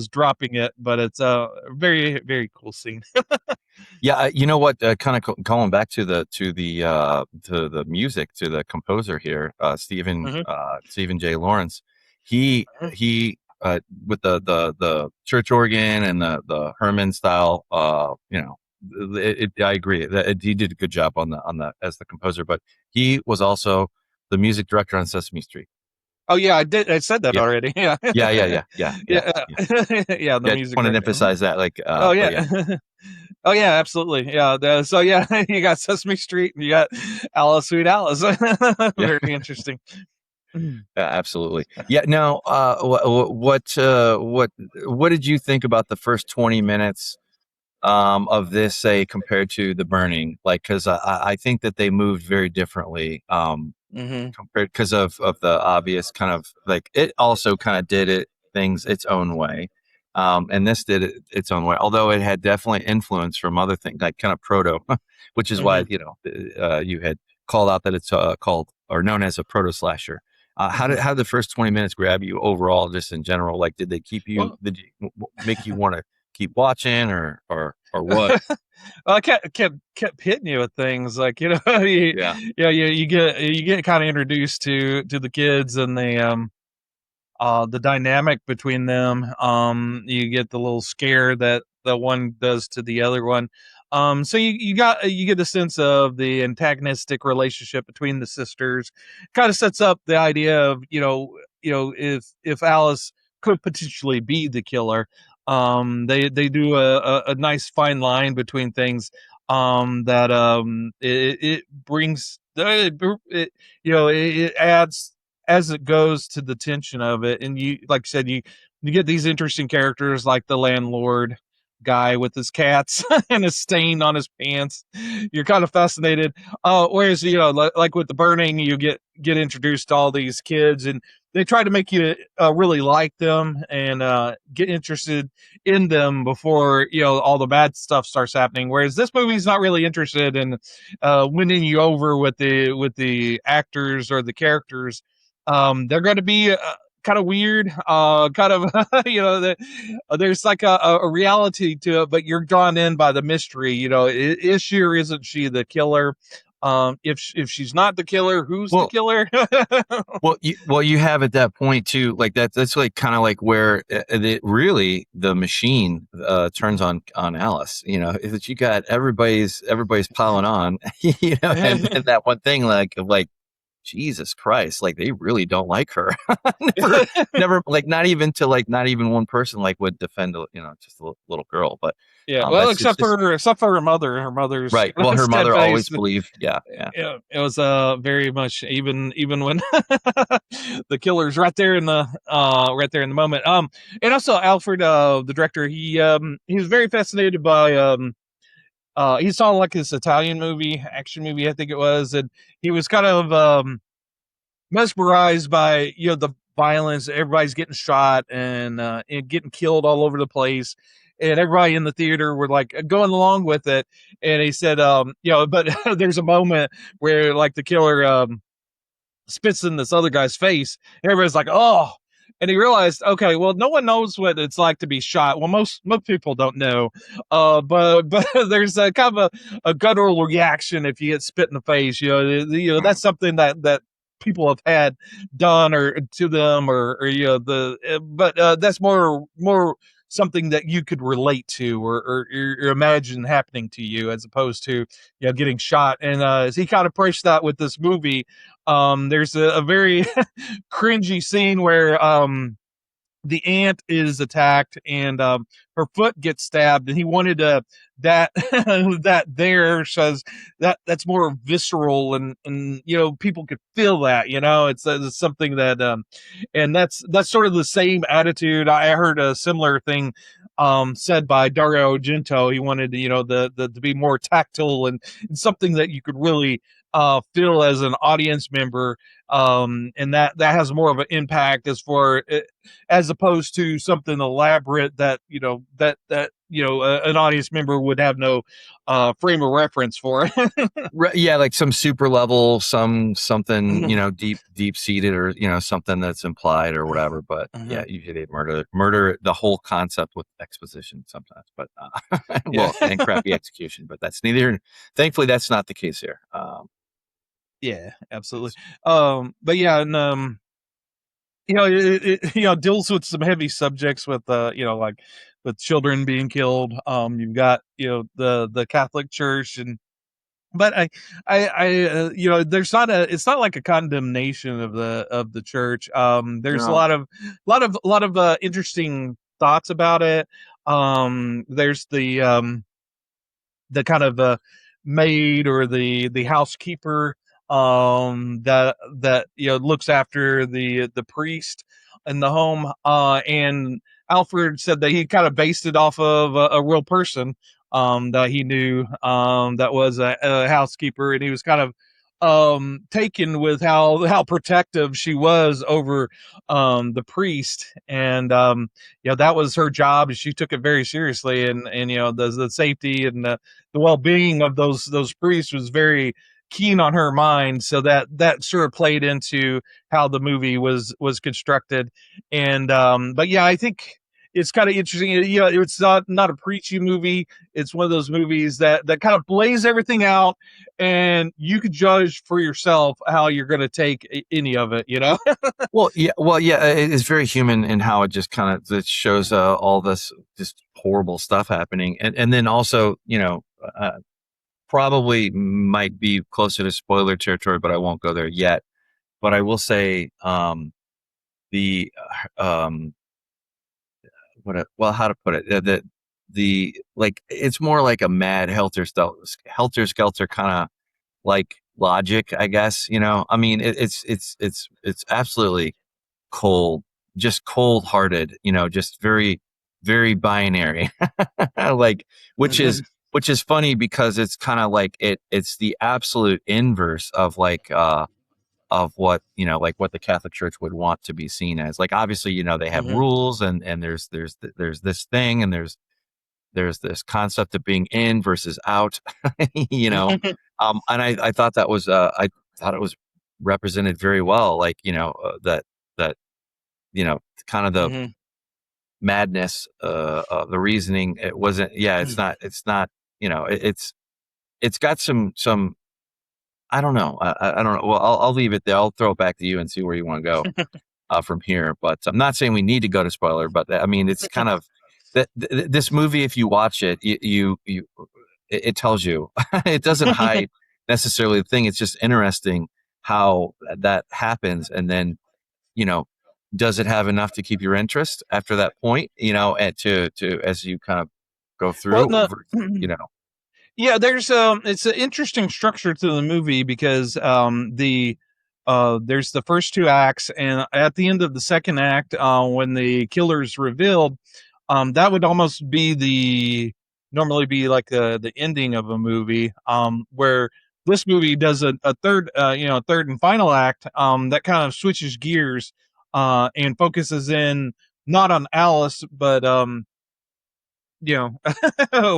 dropping it, but it's a very, very cool scene. Yeah, you know what? Kind of calling back to the music, to the composer here, Stephen J. Lawrence. He with the church organ and the Herman style. I agree that he did a good job on the as the composer, but he was also the music director on Sesame Street. Oh yeah, I did. I said that already. Yeah. Yeah. Yeah. The music. I wanted to emphasize that. Like. Oh yeah. Oh yeah, absolutely. Yeah. So yeah, you got Sesame Street and you got Alice, Sweet Alice. Very interesting. Yeah, absolutely. Yeah. Now, what did you think about the first 20 minutes of this, say, compared to The Burning? Like, because I think that they moved very differently. Compared, because of the obvious kind of, like, it also kind of did things its own way, and this did it its own way, although it had definitely influence from other things, like kind of proto, which is why you had called out that it's called or known as a proto-slasher. How did the first 20 minutes grab you overall, just in general? Like, did they keep you? Did you make you want to keep watching, or what? Well, I kept hitting you with things like, you get kind of introduced to the kids and the dynamic between them. You get the little scare that the one does to the other one. So you get a sense of the antagonistic relationship between the sisters. Kind of sets up the idea of if Alice could potentially be the killer. They do a nice fine line between things that it brings it adds as it goes to the tension of it. And you, like I said, you get these interesting characters like the landlord guy with his cats and a stain on his pants. You're kind of fascinated. Whereas, like with The Burning, you get get introduced to all these kids, and they try to make you really like them and get interested in them before all the bad stuff starts happening. Whereas this movie's not really interested in winning you over with the actors or the characters. They're going to be kind of weird, kind of there's like a reality to it, but you're drawn in by the mystery. Is she or isn't she the killer? If she's not the killer, who's the killer? you have at that point too, like that's like kind of like where really the machine turns on Alice. That you got everybody's piling on, and that one thing like Jesus Christ, like they really don't like her. never like not even one person like would defend just a little girl, but well, except for her mother. Her mother's right. Well, her mother always believed. Yeah. It was very much even when the killer's right there in the moment. And also Alfred, the director, he was very fascinated by he saw like this Italian action movie, I think it was, and he was kind of mesmerized by the violence. Everybody's getting shot and getting killed all over the place, and everybody in the theater were like going along with it. And he said, but there's a moment where like the killer spits in this other guy's face, and everybody's like, oh. And he realized, okay, well, no one knows what it's like to be shot. Well, most people don't know, but there's a kind of a guttural reaction if you get spit in the face. That's something that people have had done or to them, or but that's more something that you could relate to or imagine happening to you, as opposed to getting shot. And as he kind of approached that with this movie, there's a very cringy scene where the aunt is attacked and her foot gets stabbed, and he wanted that that there says that's more visceral, and people could feel that. It's something that and that's sort of the same attitude. I heard a similar thing said by Dario Argento. He wanted the to be more tactile and something that you could really feel as an audience member, and that has more of an impact as opposed to something elaborate that an audience member would have no frame of reference for. Yeah, like some super level, something deep seated, or something that's implied or whatever. But yeah, usually they murder the whole concept with exposition sometimes, but and crappy execution. But that's thankfully that's not the case here. Yeah, absolutely. But yeah, and it deals with some heavy subjects with like with children being killed. You've got the Catholic Church, but I there's it's not like a condemnation of the church. There's a lot of interesting thoughts about it. There's the kind of maid or the housekeeper that looks after the priest in the home, and Alfred said that he kind of based it off of a real person that he knew, that was a housekeeper, and he was kind of taken with how protective she was over the priest, and that was her job, and she took it very seriously, and the safety and the well-being of those priests was very keen on her mind. So that sort of played into how the movie was constructed. And but yeah, I think it's kind of interesting. It's not a preachy movie. It's one of those movies that kind of lays everything out, and you could judge for yourself how you're going to take any of it. Well, yeah, it's very human in how it just kind of it shows all this just horrible stuff happening, and then also probably might be closer to spoiler territory, but I won't go there yet. But I will say how to put it, the like it's more like a mad helter skelter kind of like logic, I guess. I mean, it's absolutely cold, just cold hearted, just very, very binary, like, which is funny because it's kind of like it's the absolute inverse of like of what, like what the Catholic Church would want to be seen as. Like, obviously, they have Mhm. rules, and there's this thing, and there's this concept of being in versus out, and I thought that was I thought it was represented very well, like, that kind of the Mhm. madness, the reasoning. It wasn't, it's not, it's got some, I don't know. I don't know. Well, I'll leave it there. I'll throw it back to you and see where you want to go from here. But I'm not saying we need to go to spoiler, but I mean, it's kind of that this movie. If you watch it, it tells you. It doesn't hide necessarily the thing. It's just interesting how that happens, and then, does it have enough to keep your interest after that point? And to as you kind of go Well, through, no, you know. yeah, it's an interesting structure to the movie because there's the first two acts, and at the end of the second act, when the killer's revealed, that would almost be normally be like the ending of a movie, where this movie does a third, third and final act, that kind of switches gears, and focuses in not on Alice, but you know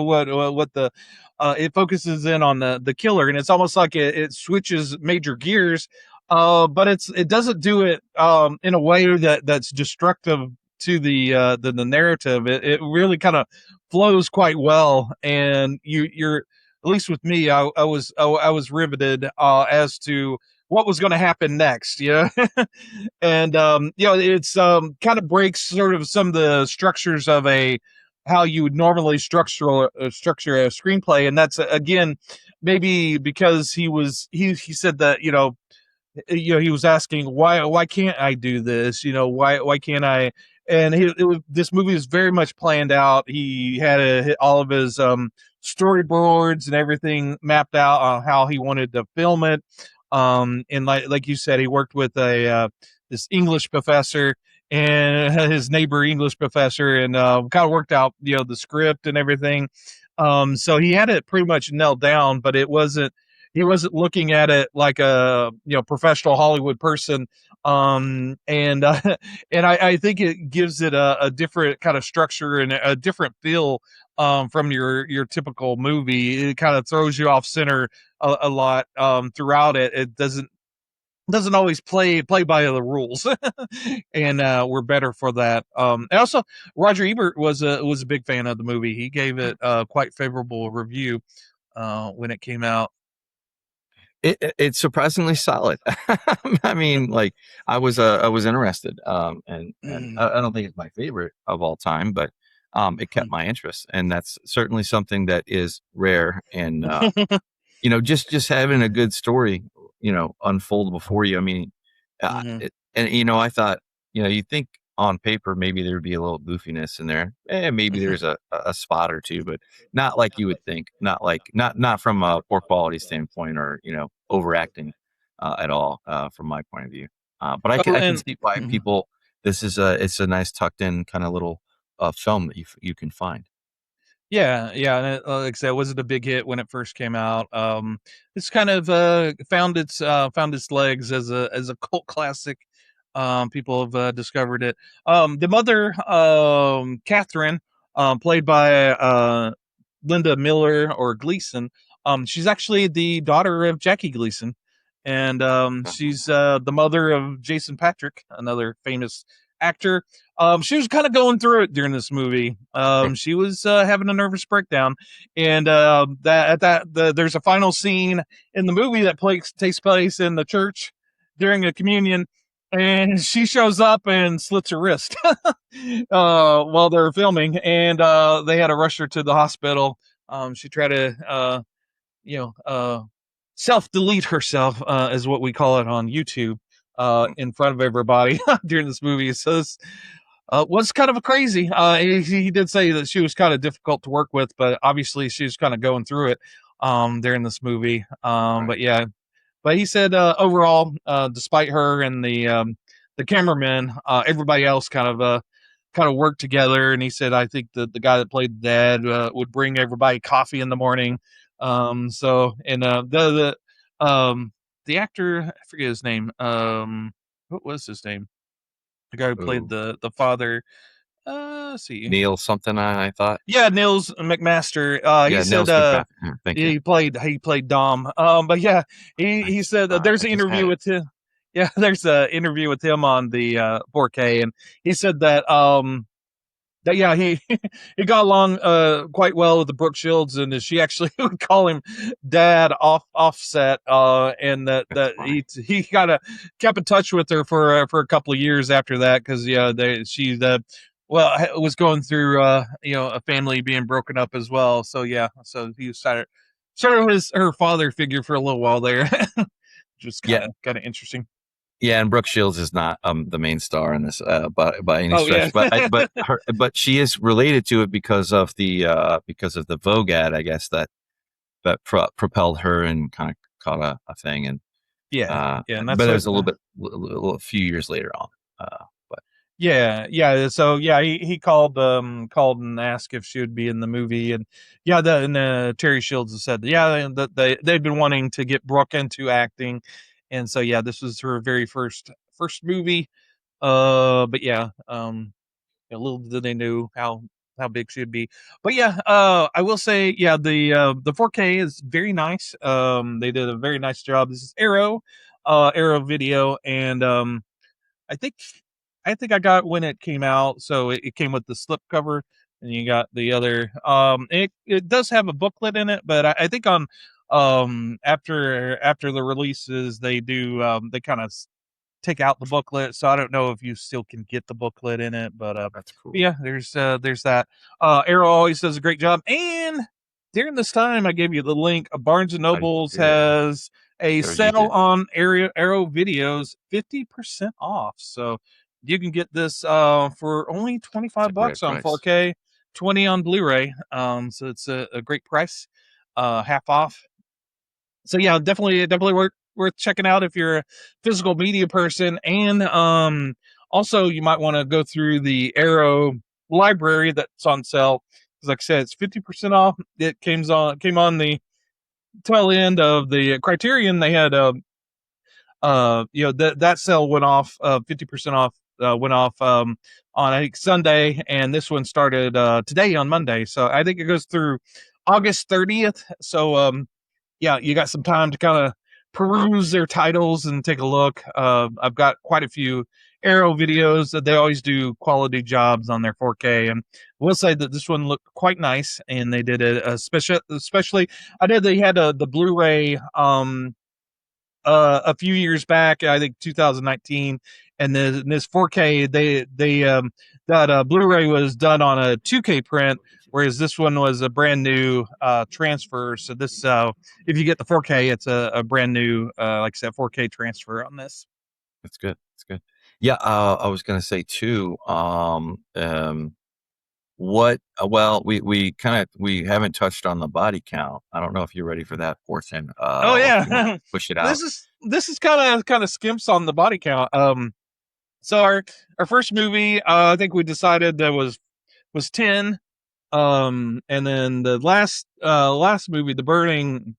what the it focuses in on the killer, and it's almost like it switches major gears, but it doesn't do it in a way that's destructive to the narrative. It really kind of flows quite well, and you're, at least with me, I was riveted as to what was going to happen next. Yeah. And it's kind of breaks sort of some of the structures of a how you would normally structure a screenplay, and that's again maybe because he said that he was asking why can't I do this, why can't I, and this movie is very much planned out. He had all of his storyboards and everything mapped out on how he wanted to film it, and like you said, he worked with a this English professor and his neighbor English professor, and kind of worked out the script and everything. So he had it pretty much nailed down, but it wasn't he wasn't looking at it like a professional Hollywood person. And and I think it gives it a different kind of structure and a different feel from your typical movie. It kind of throws you off center a lot throughout it. It doesn't always play by the rules, and we're better for that. And also, Roger Ebert was a big fan of the movie. He gave it a quite favorable review when it came out. It's surprisingly solid. I mean, like, I was interested, and I don't think it's my favorite of all time, but it kept my interest, and that's certainly something that is rare. And just having a good story, unfold before you. I mean, Mhm. and I thought, you think on paper maybe there'd be a little goofiness in there, maybe there's a spot or two, but not like you would think, not like not from a poor quality standpoint, or overacting at all, from my point of view. But I can Oh, I can and see why people. It's a nice tucked in kind of little film that you can find. yeah, yeah, and like I said, it wasn't a big hit when it first came out. It's kind of found its legs as a cult classic. People have discovered it. The mother, Catherine, played by Linda Miller or Gleason. She's actually the daughter of Jackie Gleason, and she's the mother of Jason Patrick, another famous actor. She was kind of going through it during this movie. She was having a nervous breakdown, and there's a final scene in the movie that takes place in the church during a communion, and she shows up and slits her wrist while they're filming, and they had to rush her to the hospital. She tried to you know uh, self delete herself, is what we call it on YouTube, in front of everybody during this movie. So it's was kind of a crazy. He did say that she was kind of difficult to work with, but obviously she was kind of going through it during this movie. Right. But yeah, but he said overall, despite her and the cameraman, everybody else kind of worked together. And he said, I think the guy that played the dad would bring everybody coffee in the morning. So and the the actor, I forget his name. What was his name? The guy who played the father. Let's see. Neil something, I thought. Yeah, Nils McMaster. He said Nils McMaster. Thank you. he played Dom. But yeah, he Nice. said that there's I an just had interview it. with him. Yeah, there's an interview with him on the 4K, and he said that yeah, he he got along quite well with the Brooke Shields, and she actually would call him Dad offset, and that That's funny. he kind of kept in touch with her for a couple of years after that, because she was going through a family being broken up as well. So yeah, so he was sort of her father figure for a little while there, just Yeah. kind of interesting. Yeah, and Brooke Shields is not the main star in this by any Oh stretch, yeah. but she is related to it because of the Vogue ad, I guess, that propelled her and kind of caught a thing, and Yeah, and that's but it what. was a few years later on. But Yeah. So yeah, he called and asked if she would be in the movie, and yeah, Terry Shields has said that they'd been wanting to get Brooke into acting, and so yeah, this was her very first movie. But yeah, little did they know how big she'd be. But yeah, I will say, yeah, the 4K is very nice. They did a very nice job. This is Arrow Video, and I think I got when it came out, so it came with the slip cover, and you got the other. It does have a booklet in it, but I think on after the releases they kind of take out the booklet, so I don't know if you still can get the booklet in it, but that's cool. yeah, there's that. Arrow always does a great job, and during this time I gave you the link. Barnes and Nobles has a sale on Arrow videos, 50% off, so you can get this for only $25 on 4K, 20 on Blu-ray. So it's a great price, half off. So yeah, definitely worth checking out if you're a physical media person, and also you might want to go through the Arrow library that's on sale, because like I said, it's 50% off. It came on the tail end of the Criterion. They had that sale went off, 50% off went off on I think Sunday, and this one started today on Monday, so I think it goes through August 30th. So yeah, you got some time to kind of peruse their titles and take a look. I've got quite a few Arrow videos that they always do quality jobs on their 4K, and I will say that this one looked quite nice, and they did it especially. They had the Blu-ray a few years back, I think 2019, and then this 4K that Blu-ray was done on a 2K print, whereas this one was a brand new transfer. So this if you get the 4K, it's a brand new like I said, 4K transfer on this. That's good. That's good. Yeah, I was going to say too. What? Well, we haven't touched on the body count. I don't know if you're ready for that portion. Oh yeah, push it out. This is kind of skimps on the body count. So our first movie, I think we decided that was 10. And then the last movie, The Burning,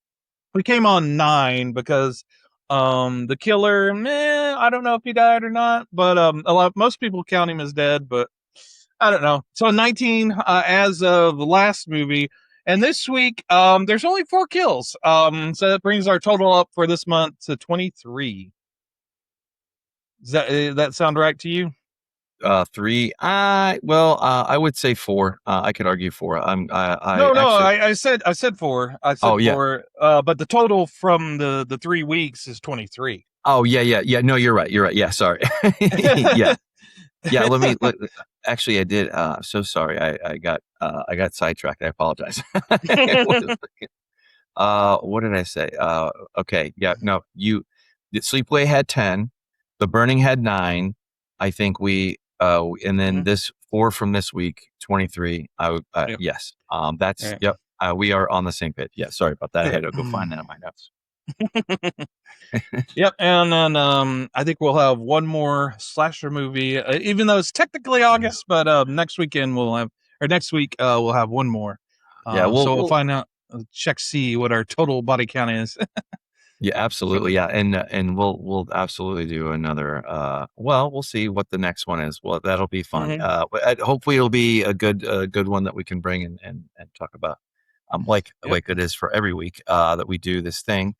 we came on 9 because the killer, I don't know if he died or not, but most people count him as dead, but I don't know. So 19 as of the last movie, and this week there's only 4 kills. So that brings our total up for this month to 23. Does that sound right to you? 3. I would say 4. I could argue 4. I said 4. I said 4. But the total from the 3 weeks is 23. Oh yeah. No, you're right. Yeah, sorry. Yeah. Actually, I did. So sorry. I got sidetracked. I apologize. What did I say? Okay. Yeah. No, the Sleepaway had 10. The Burning had 9. I think and then this 4 from this week, 23. Yep. Yes. That's right. Yep. We are on the same page. Yeah. Sorry about that. I had to go find that in my notes. Yep. And then I think we'll have one more slasher movie, even though it's technically August, but next week we'll have one more. We'll find out, see what our total body count is. Yeah, absolutely. Yeah, and we'll absolutely do another. Well, we'll see what the next one is. Well, that'll be fun. Mhm. But hopefully it'll be a good one that we can bring and talk about. Yep. Like it is for every week that we do this thing.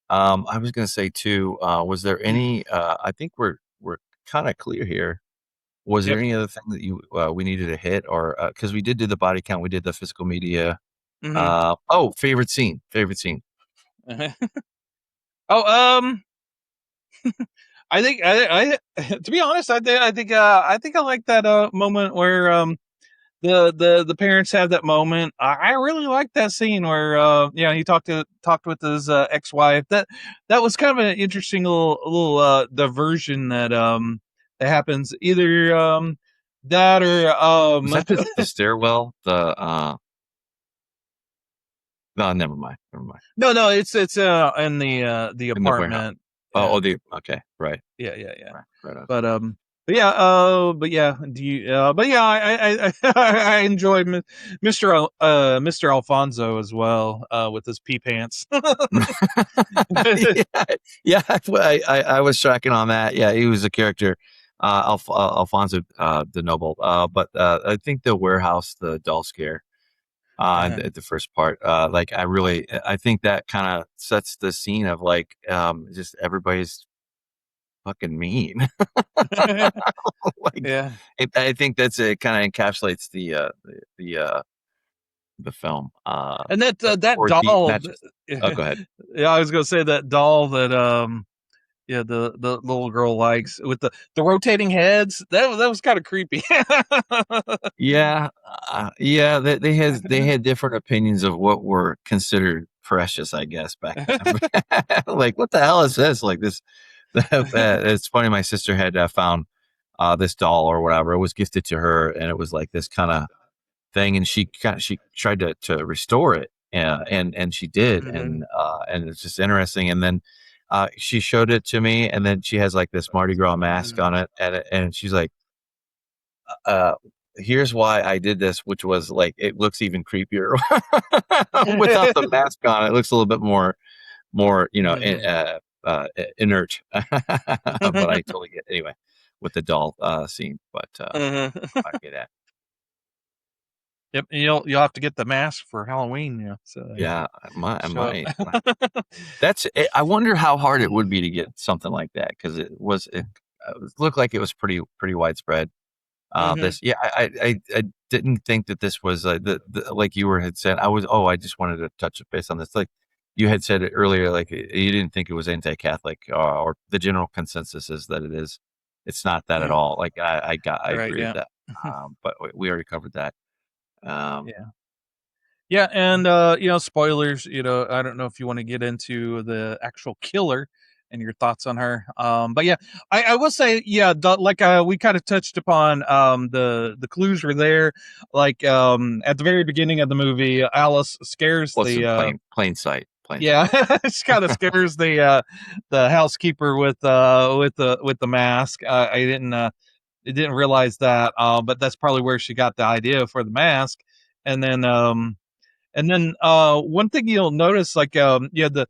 I was going to say too. Was there Mm. any? I think we're kind of clear here. Was there Yep. any other thing that you we needed to hit, or because we did do the body count, we did the physical media. Mhm. Favorite scene. Favorite scene. Oh, I think to be honest, I think I like that moment where the parents have that moment. I really like that scene where he talked with his ex-wife. That was kind of an interesting little diversion that happens. Either that or Was that the stairwell? No, never mind. Never mind. no, it's in the In the warehouse. apartment. Oh, Yeah. okay, right, Yeah. right on. But but yeah. Do you? But yeah, I enjoy Mr. Alfonso as well with his pee pants. yeah, yeah. I was tracking on that. Yeah, he was a character, Alfonso the Noble. But I think the warehouse, the doll scare, at the first part, I think that kind of sets the scene of like, just everybody's fucking mean. Like, Yeah, I think it kind of encapsulates the film. and that Or the doll. not just. Oh, go ahead. Yeah, I was gonna say that doll that yeah, the little girl likes with the rotating heads. That was kind of creepy. Yeah, yeah. They had different opinions of what were considered precious, I guess, back then. Like, what the hell is this? Like this. It's funny. My sister had found this doll or whatever. It was gifted to her, and it was like this kind of thing, and she tried to restore it, and she did, Mhm. and it's just interesting. And then she showed it to me, and then she has like this Mardi Gras mask on it, and she's like, uh, "Here's why I did this," which was like, it looks even creepier without the mask on. It looks a little bit more Mhm. inert. But I totally get anyway with the doll scene. But Mhm. I get that. Yep, and you'll have to get the mask for Halloween, yeah. So Yeah, I show might. up. I wonder how hard it would be to get something like that, because it looked like it was pretty widespread. Mhm. This, yeah, I didn't think that this was the like you had said. I just wanted to touch base on this. Like you had said it earlier, like you didn't think it was anti-Catholic, or the general consensus is that it is. It's not that at Mhm. all. Like I Right, agree with yeah. that. But we already covered that. Um, Yeah. Yeah, and spoilers, I don't know if you want to get into the actual killer and your thoughts on her. But yeah, I will say, yeah, like we kind of touched upon the clues were there. Like at the very beginning of the movie, Alice scares well, it's in the plain sight, plain yeah, sight. she kind of scares the housekeeper with the mask. I didn't realize that, but that's probably where she got the idea for the mask. And then one thing you'll notice, like, the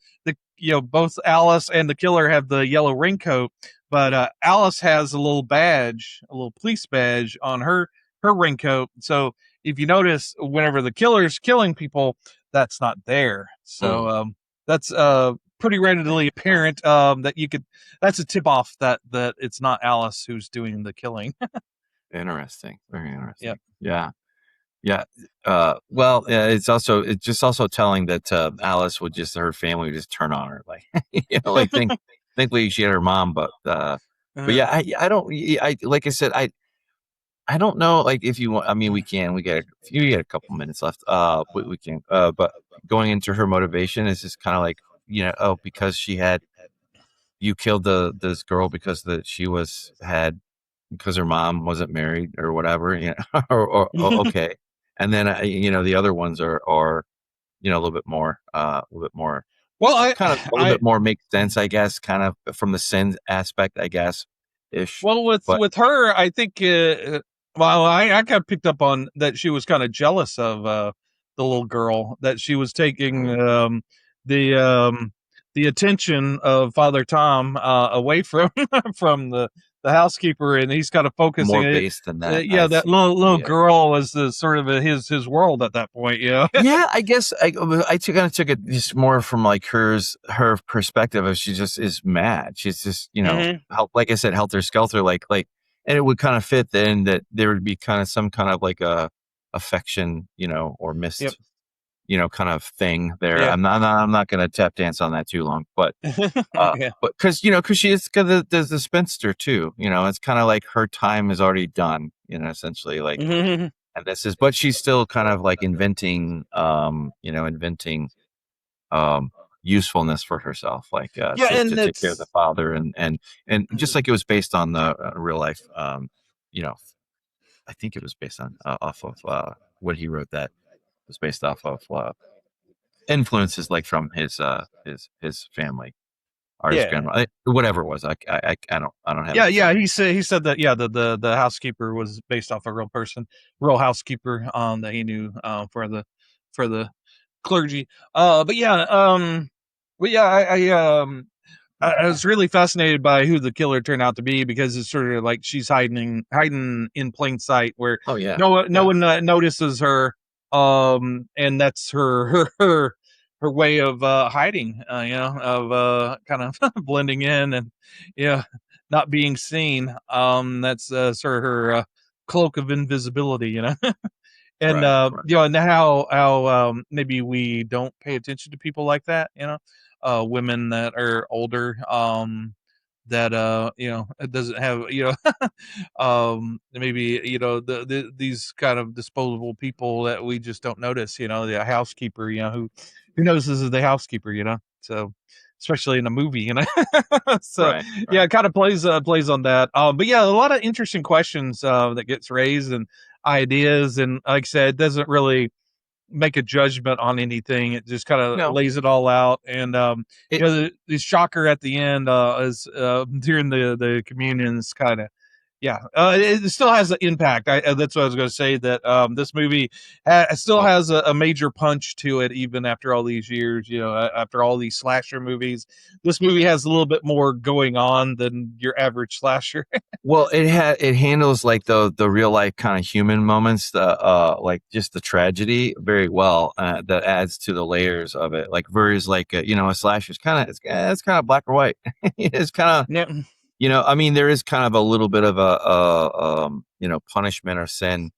both Alice and the killer have the yellow raincoat, but Alice has a little badge, a little police badge on her raincoat. So if you notice, whenever the killer's killing people, that's not there. So Mm, that's pretty readily apparent. That you could That's a tip off that it's not Alice who's doing the killing. interesting, very Yep. interesting. Yeah. Yeah. Well, it's just also telling that Alice would just her family would just turn on her, like like thankfully she had her mom, but Uh-huh. yeah, I don't, I like I said, I don't know, like if you want, I mean, we got a couple minutes left, we can, but going into her motivation is just kind of like, because you killed this girl because she had because her mom wasn't married or whatever, okay. And then, the other ones are, a little bit more, Well, kind of a little I bit more makes sense, I guess, kind of from the sin aspect, I guess, ish. Well, But with her, I think. Well, I kind of picked up on that she was kind of jealous of the little girl, that she was taking the the attention of Father Tom away from from the housekeeper, and he's kind of focusing More it. based than that. Yeah, I that see. little Yeah. girl was the sort of his world at that point. You know. Yeah, I guess I kind of took it just more from like her perspective of she just is mad. She's just, you know, like I said, Helter Skelter, like, and it would kind of fit then that there would be kind of some kind of like a affection, you know, or missed, Yep. you know, kind of thing there. Yeah. I'm not going to tap dance on that too long, but Yeah. but because she is there's the spinster too, you know, it's kind of like her time is already done, you know, essentially, like. And this is, but she's still kind of like inventing usefulness for herself, like Yeah, and to take care of the it's father, and just like it was based on the real life, you know, I think it was based on off of what he wrote, that was based off of influences like from his family or his yeah. grandma, whatever it was. I don't have Yeah, it in front yeah. of me. He said that the housekeeper was based off a real person, real housekeeper that he knew for the clergy. But yeah, I was really fascinated by who the killer turned out to be, because it's sort of like she's hiding in plain sight, where Oh yeah, no one notices her, and that's her way of hiding, of kind of blending in, and yeah, not being seen. That's sort of her cloak of invisibility, you know. And right. and how maybe we don't pay attention to people like that, women that are older, that it doesn't have, maybe, these kind of disposable people that we just don't notice, the housekeeper, who knows this is the housekeeper, so especially in a movie, so Right. yeah, it kind of plays on that. But yeah, a lot of interesting questions that gets raised, and ideas, and like I said, it doesn't really make a judgment on anything. It just kind of No, lays it all out. And it the shocker at the end is during the communions, kind of, yeah, it still has an impact. That's what I was going to say, that this movie still well, has a major punch to it, even after all these years. After all these slasher movies, this movie has a little bit more going on than your average slasher. Well, it handles like the real life kind of human moments, the like just the tragedy very well. That adds to the layers of it. Like versus like a slasher is kind of it's kind of black or white. It's kind of, Yeah. I mean, there is kind of a little bit of a punishment or sin,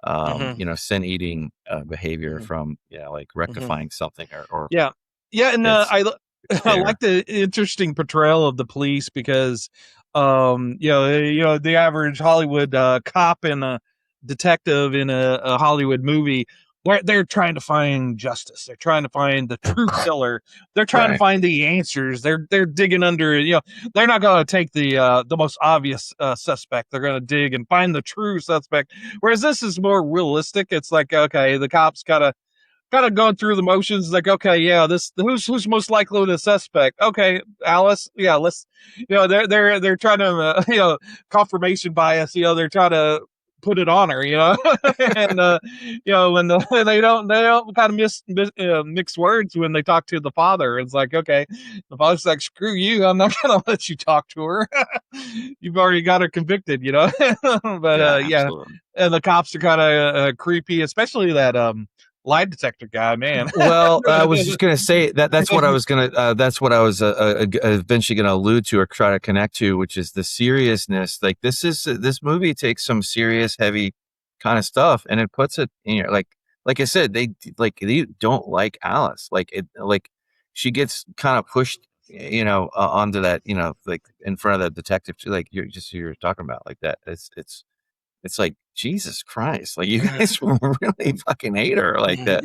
Hmm. sin eating behavior Hmm. from like Hmm. rectifying something or Yeah, yeah, and it's it's I there. like the interesting portrayal of the police, because, the average Hollywood cop and a detective in a Hollywood movie, they're trying to find justice. They're trying to find the true killer. They're trying to Right. find the answers. They're digging under. They're not going to take the most obvious suspect. They're going to dig and find the true suspect. Whereas this is more realistic. It's like, okay, the cops gotta kind of going through the motions, like, okay, yeah, this who's most likely the suspect. Okay, Alice, yeah, let's, they're trying to, confirmation bias, they're trying to put it on her, and when when they don't kind of mix words when they talk to the father. It's like, okay, the father's like, screw you, I'm not gonna let you talk to her. You've already got her convicted, but Yeah, yeah, absolutely. and the cops are kind of creepy, especially that lie detector guy, man. Well, I was just gonna say that's what I was gonna that's what I was eventually gonna allude to or try to connect to, which is the seriousness. Like this movie takes some serious, heavy kind of stuff, and it puts it in your like I said, they don't like Alice. Like she gets kind of pushed, onto that, like in front of the detective, like you're talking about, like that. It's like Jesus Christ, like you guys really fucking hate her like that.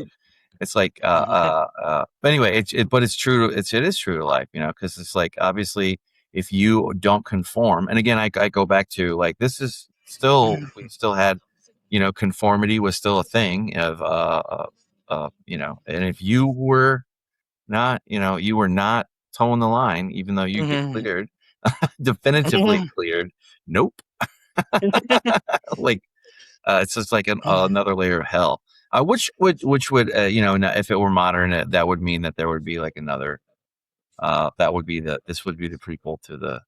It's like, but anyway, but it's true. It is true to life, because it's like, obviously, if you don't conform, and again, I go back to like, this is still, we still had, conformity was still a thing of, and if you were not, you were not towing the line, even though you get Mhm. cleared, definitively cleared. Nope. Like, it's just like another layer of hell. Which would if it were modern, that would mean that there would be like another That would be this would be the prequel to the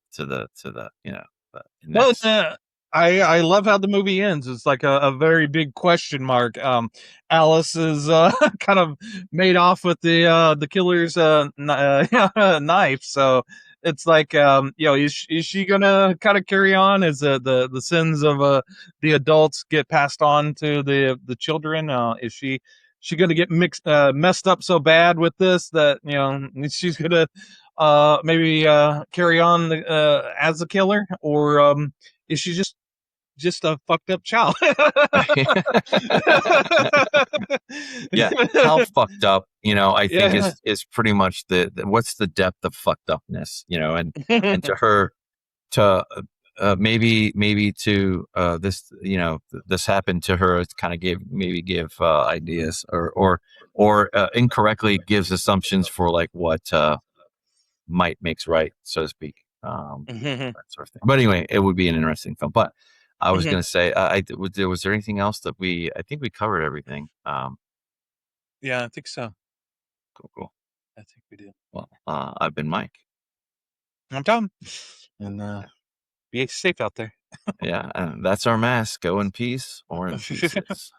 and Well, that's I love how the movie ends. It's like a very big question mark. Alice is kind of made off with the killer's knife, so it's like is she gonna kind of carry on as the sins of the adults get passed on to the children? Is she gonna get messed up so bad with this that she's gonna maybe carry on as a killer, or is she just a fucked up child? yeah, how fucked up, I think Yeah. is pretty much what's the depth of fucked upness, and to her, to maybe to this, this happened to her. It kind of give ideas, or incorrectly gives assumptions for like what might makes right, so to speak. That sort of thing. But anyway, it would be an interesting film. But I was going to say, was there anything else that I think we covered everything. Yeah, I think so. Cool. I think we did. Well, I've been Mike. I'm Tom. And be safe out there. Yeah, that's our mask. Go in peace or in pieces.